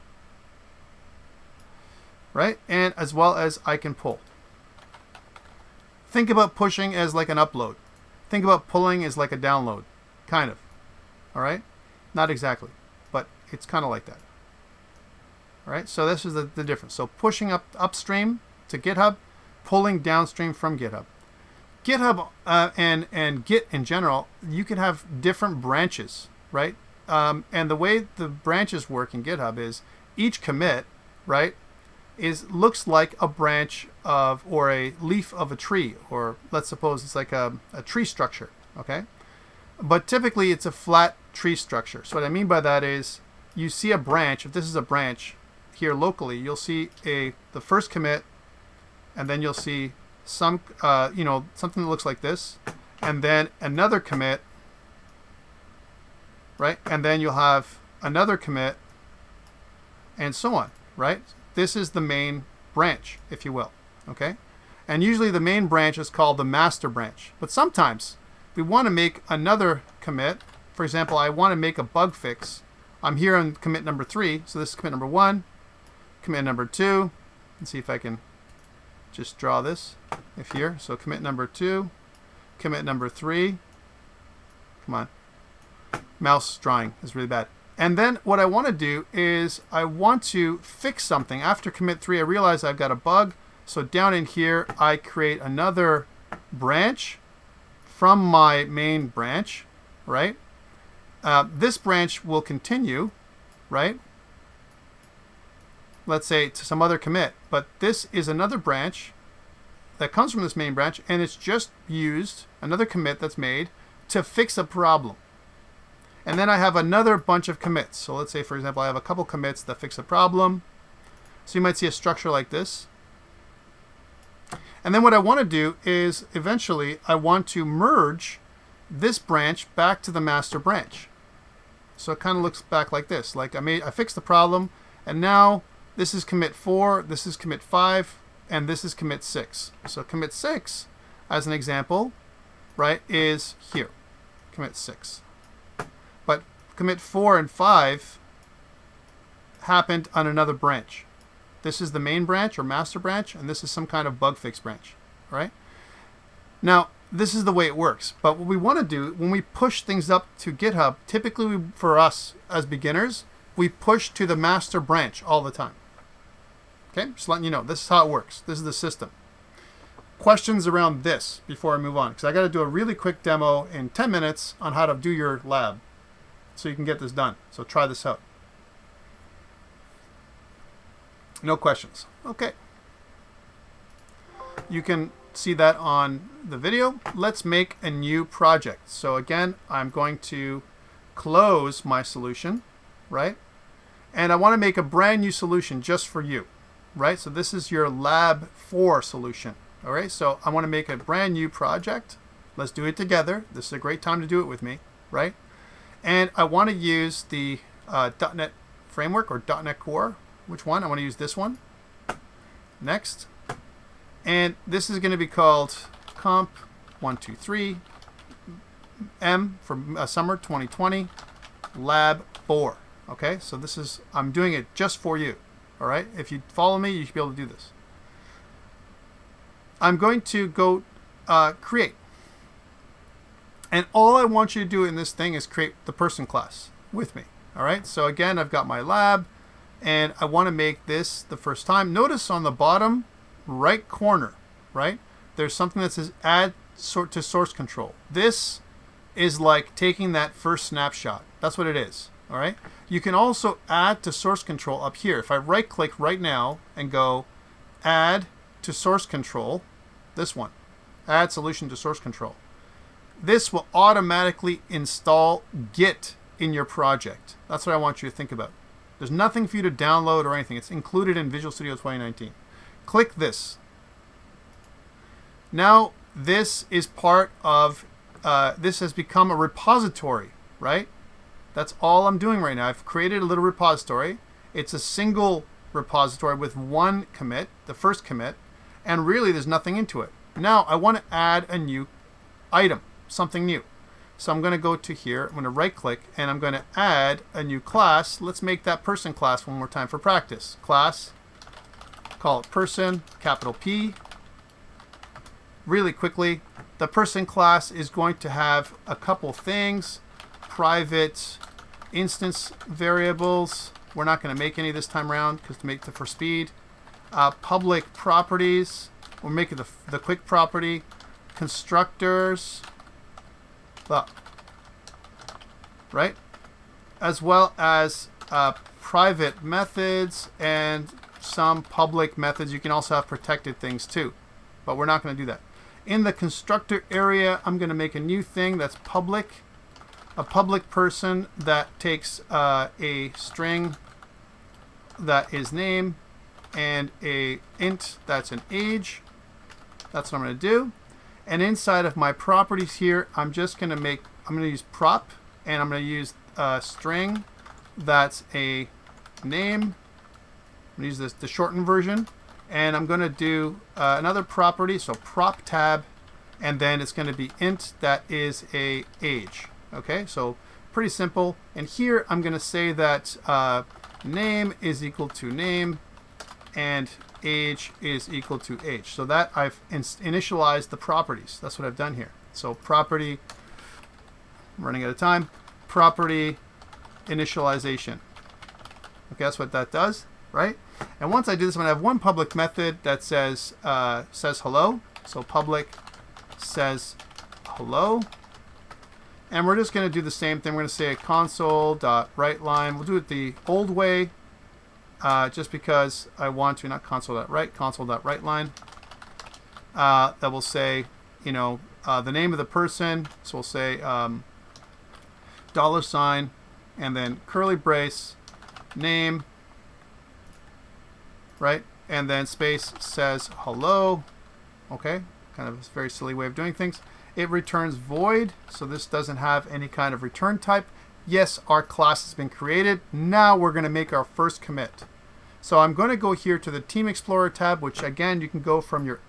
Right? And as well as I can pull. Think about pushing as like an upload. Think about pulling as like a download. Kind of. All right? Not exactly, but it's kind of like that. All right? So this is the difference. So pushing upstream to GitHub, pulling downstream from GitHub. GitHub and Git in general, you can have different branches, right? And the way the branches work in GitHub is each commit, right, looks like a branch of or a leaf of a tree, or let's suppose it's like a tree structure, okay? But typically it's a flat tree structure. So what I mean by that is you see a branch. If this is a branch here locally, you'll see the first commit, and then you'll see some something that looks like this, and then another commit, right? And then you'll have another commit, and so on, right? This is the main branch, if you will, okay? And usually the main branch is called the master branch. But sometimes we want to make another commit. For example, I want to make a bug fix. I'm here on commit number 3, so this is commit number 1, commit number 2. Let's see if I can just draw this if here. So commit number 2, commit number 3. Come on. Mouse drawing is really bad. And then what I want to do is I want to fix something. After commit 3, I realize I've got a bug. So down in here, I create another branch from my main branch, right? This branch will continue, right? Let's say to some other commit. But this is another branch that comes from this main branch, and it's just used, another commit that's made to fix a problem. And then I have another bunch of commits. So let's say, for example, I have a couple commits that fix a problem. So you might see a structure like this. And then what I want to do is eventually I want to merge this branch back to the master branch. So it kind of looks back like this. Like I fixed the problem, and now this is commit 4, this is commit 5, and this is commit 6. So commit 6, as an example, right, is here. Commit 6. But commit 4 and 5 happened on another branch. This is the main branch or master branch, and this is some kind of bug fix branch, right? Now, this is the way it works. But what we want to do when we push things up to GitHub, typically for us as beginners, we push to the master branch all the time. Okay, just letting you know, this is how it works. This is the system. Questions around this before I move on, because I got to do a really quick demo in 10 minutes on how to do your lab so you can get this done. So try this out. No questions. Okay. You can see that on the video. Let's make a new project. So again, I'm going to close my solution, right? And I want to make a brand new solution just for you, right? So this is your lab 4 solution. All right, so I want to make a brand new project. Let's do it together. This is a great time to do it with me, right? And I want to use the .NET framework or .NET Core. Which one? I want to use this one. Next. And this is going to be called COMP123 M for summer 2020 lab 4. Okay, so this is, I'm doing it just for you. All right, if you follow me, you should be able to do this. I'm going to go create. And all I want you to do in this thing is create the person class with me. All right, so again, I've got my lab, and I want to make this the first time. Notice on the bottom right corner, right, there's something that says add to source control. This is like taking that first snapshot. That's what it is. All right. You can also add to source control up here. If I right click right now and go add to source control, this one, add solution to source control, this will automatically install Git in your project. That's what I want you to think about. There's nothing for you to download or anything. It's included in Visual Studio 2019. Click this. Now this is part of, this has become a repository, right? That's all I'm doing right now. I've created a little repository. It's a single repository with one commit, the first commit, and really there's nothing into it. Now I want to add a new item, something new. So I'm going to go to here, I'm going to right click, and I'm going to add a new class. Let's make that person class one more time for practice. Class, call it person, capital P. Really quickly, the person class is going to have a couple things. Private instance variables. We're not going to make any this time around because to make it for speed. Public properties. We'll make it the quick property. constructors, right? As well as private methods and some public methods. You can also have protected things too, but we're not going to do that. In the constructor area, I'm going to make a new thing that's public. A public person that takes a string that is name and a int that's an age. That's what I'm going to do. And inside of my properties here, I'm going to use prop, and I'm going to use a string that's a name. I'm going to use the shortened version. And I'm going to do another property, so prop tab, and then it's going to be int that is a age. Okay, so pretty simple. And here I'm going to say that name is equal to name and age is equal to age. So that I've initialized the properties. That's what I've done here. So property, I'm running out of time, property initialization. Okay, that's what that does, right? And once I do this, I'm going to have one public method that says hello. So public says hello. And we're just going to do the same thing. We're going to say console.writeLine. We'll do it the old way, just because I want to, not console.write, console.writeLine. That will say, the name of the person. So we'll say $, and then curly brace, name, right? And then space says hello. Okay, kind of a very silly way of doing things. It returns void, so this doesn't have any kind of return type. Yes, our class has been created. Now we're going to make our first commit. So I'm going to go here to the Team Explorer tab, which again, you can go from your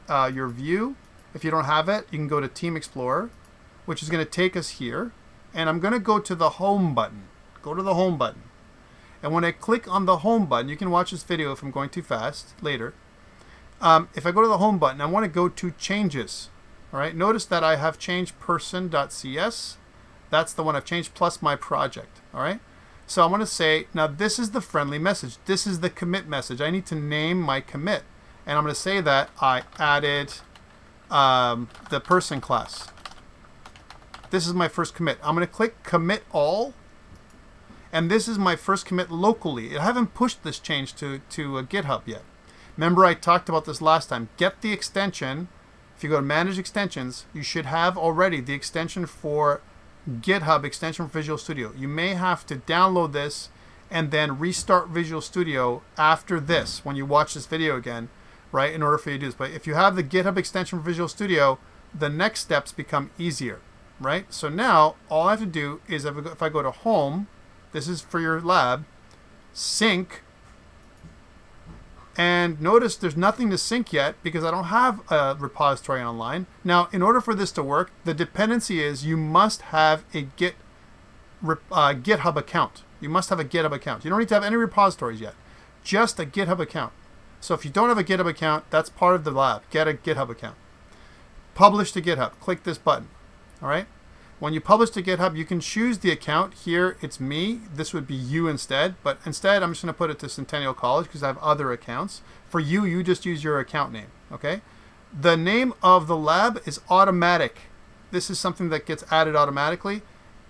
view. If you don't have it, you can go to Team Explorer, which is going to take us here. And I'm going to go to the Home button. Go to the Home button. And when I click on the Home button, you can watch this video if I'm going too fast later. If I go to the Home button, I want to go to Changes. All right, notice that I have changed person.cs. That's the one I've changed, plus my project. All right, so I'm going to say, now this is the friendly message. This is the commit message. I need to name my commit. And I'm going to say that I added the person class. This is my first commit. I'm going to click commit all. And this is my first commit locally. I haven't pushed this change to GitHub yet. Remember, I talked about this last time. Get the extension. If you go to Manage Extensions, you should have already the extension for GitHub extension for Visual Studio. You may have to download this and then restart Visual Studio after this, when you watch this video again, right, in order for you to do this. But if you have the GitHub extension for Visual Studio, the next steps become easier, right? So now, all I have to do is, if I go to Home, this is for your lab, sync. And notice there's nothing to sync yet because I don't have a repository online. Now, in order for this to work, the dependency is you must have a GitHub account. You must have a GitHub account. You don't need to have any repositories yet, just a GitHub account. So if you don't have a GitHub account, that's part of the lab. Get a GitHub account. Publish to GitHub. Click this button. All right. When you publish to GitHub, you can choose the account. Here, it's me. This would be you instead. But instead, I'm just going to put it to Centennial College because I have other accounts. For you, you just use your account name. Okay. The name of the lab is automatic. This is something that gets added automatically.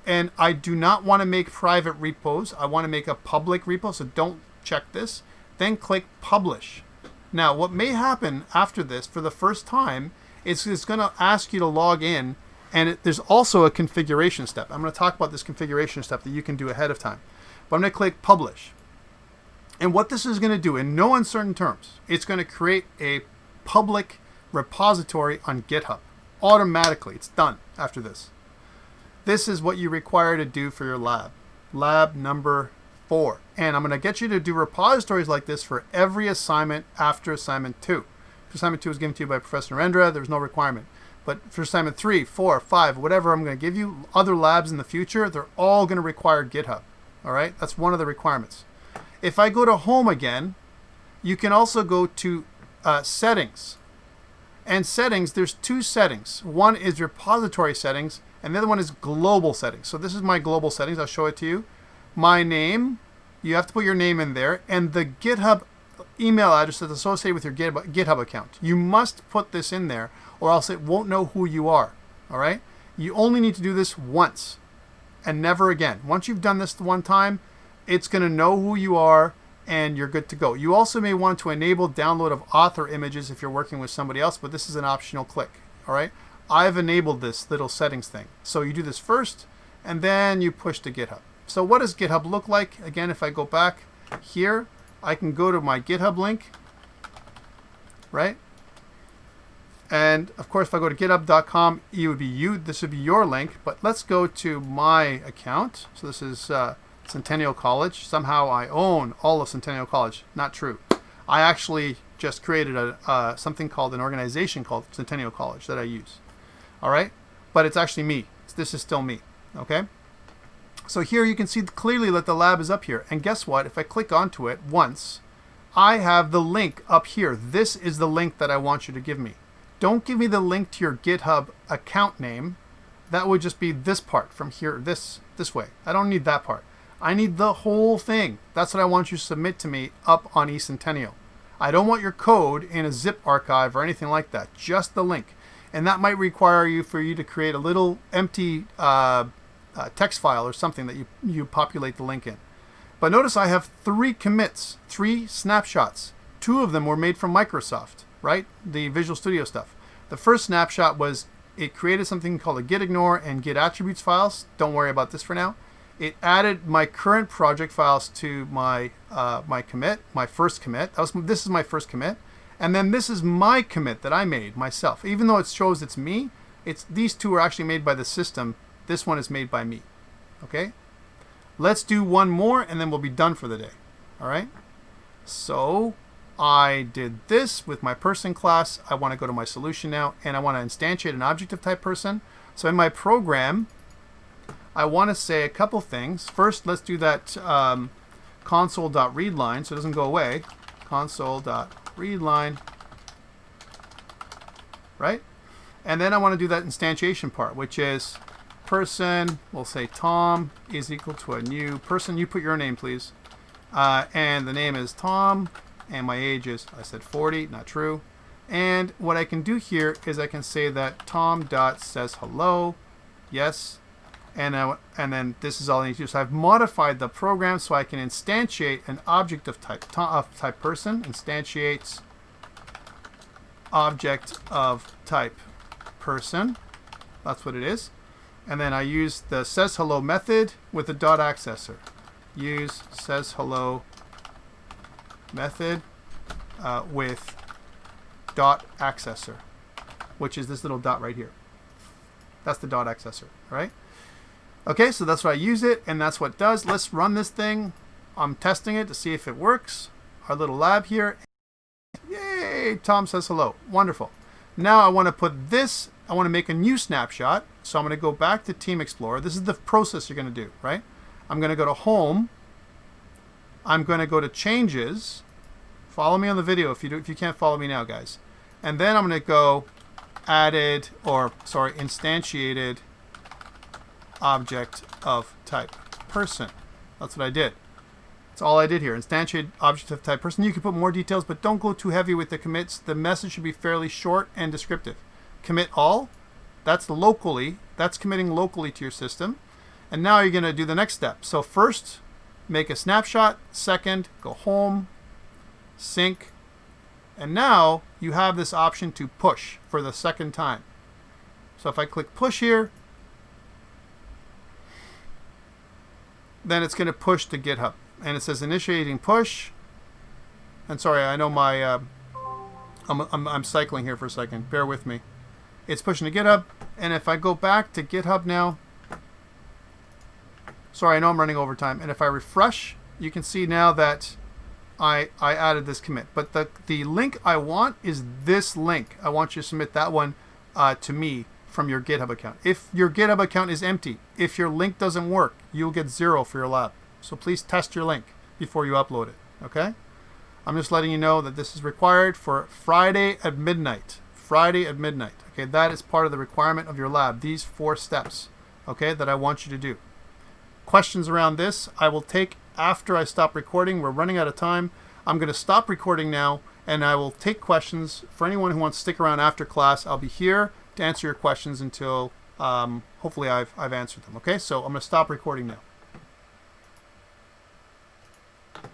And I do not want to make private repos. I want to make a public repo. So don't check this. Then click Publish. Now, what may happen after this for the first time is it's going to ask you to log in. And there's also a configuration step. I'm going to talk about this configuration step that you can do ahead of time. But I'm going to click Publish. And what this is going to do, in no uncertain terms, it's going to create a public repository on GitHub. Automatically. It's done after this. This is what you require to do for your lab. Lab number 4. And I'm going to get you to do repositories like this for every assignment after assignment 2. If assignment 2 was given to you by Professor Narendra, there's no requirement. But for assignment 3, 4, 5, whatever I'm going to give you, other labs in the future, they're all going to require GitHub. All right, that's one of the requirements. If I go to Home again, you can also go to Settings. And Settings, there's 2 settings. One is Repository Settings, and the other one is Global Settings. So this is my global settings. I'll show it to you. My name, you have to put your name in there, and the GitHub email address that's associated with your GitHub account. You must put this in there, or else it won't know who you are. All right? You only need to do this once and never again. Once you've done this the one time, it's going to know who you are and you're good to go. You also may want to enable download of author images if you're working with somebody else, but this is an optional click. All right? I've enabled this little settings thing. So you do this first and then you push to GitHub. So what does GitHub look like? Again, if I go back here, I can go to my GitHub link, right? And of course, if I go to github.com, this would be your link, but let's go to my account. So this is Centennial College. Somehow I own all of Centennial College. Not true. I actually just created something called an organization called Centennial College that I use. All right? But it's actually me. This is still me. Okay? So here you can see clearly that the lab is up here. And guess what? If I click onto it once, I have the link up here. This is the link that I want you to give me. Don't give me the link to your GitHub account name. That would just be this part from here, this way. I don't need that part. I need the whole thing. That's what I want you to submit to me up on eCentennial. I don't want your code in a zip archive or anything like that. Just the link. And that might require for you to create a little empty text file or something that you populate the link in. But notice I have 3 commits, 3 snapshots. 2 of them were made from Microsoft, right? The Visual Studio stuff. The first snapshot was it created something called a git ignore and git attributes files. Don't worry about this for now. It added my current project files to my commit, my first commit. This is my first commit. And then this is my commit that I made myself. Even though it shows it's me, these 2 are actually made by the system. This one is made by me. Okay? Let's do one more and then we'll be done for the day. All right? So I did this with my person class. I want to go to my solution now and I want to instantiate an object of type person. So in my program, I want to say a couple things. First, let's do that console.readline so it doesn't go away. Console.readline. Right? And then I want to do that instantiation part, which is person, we'll say Tom is equal to a new person. You put your name, please. And the name is Tom. And my age is, I said 40, not true. And what I can do here is I can say that Tom.saysHello. Yes. And then this is all I need to do. So I've modified the program so I can instantiate an object of type person. Instantiates object of type person. That's what it is. And then I use the saysHello method with the dot accessor. Use saysHello method with dot accessor, which is this little dot right here. That's the dot accessor, right? Okay, so that's why I use it, and that's what it does. Let's run this thing. I'm testing it to see if it works. Our little lab here. Yay! Tom says hello. Wonderful. Now I want to put this, I want to make a new snapshot. So I'm going to go back to Team Explorer. This is the process you're going to do, right? I'm going to go to Home. I'm going to go to Changes. Follow me on the video if you can't follow me now, guys. And then I'm going to go instantiated object of type person. That's what I did. That's all I did here. Instantiated object of type person. You can put more details, but don't go too heavy with the commits. The message should be fairly short and descriptive. Commit all. That's locally. That's committing locally to your system. And now you're going to do the next step. So first, make a snapshot. Second, go home, sync. And now you have this option to push for the second time. So if I click push here, then it's going to push to GitHub. And it says initiating push. And sorry, I know my I'm cycling here for a second. Bear with me. It's pushing to GitHub. And if I go back to GitHub now, sorry, I know I'm running over time. And if I refresh, you can see now that I added this commit. But the link I want is this link. I want you to submit that one to me from your GitHub account. If your GitHub account is empty, if your link doesn't work, you'll get 0 for your lab. So please test your link before you upload it. Okay? I'm just letting you know that this is required for Friday at midnight. Friday at midnight. Okay, that is part of the requirement of your lab. These 4 steps, okay, that I want you to do. Questions around this, I will take after I stop recording. We're running out of time. I'm going to stop recording now, and I will take questions for anyone who wants to stick around after class. I'll be here to answer your questions until hopefully I've answered them. Okay, so I'm going to stop recording now.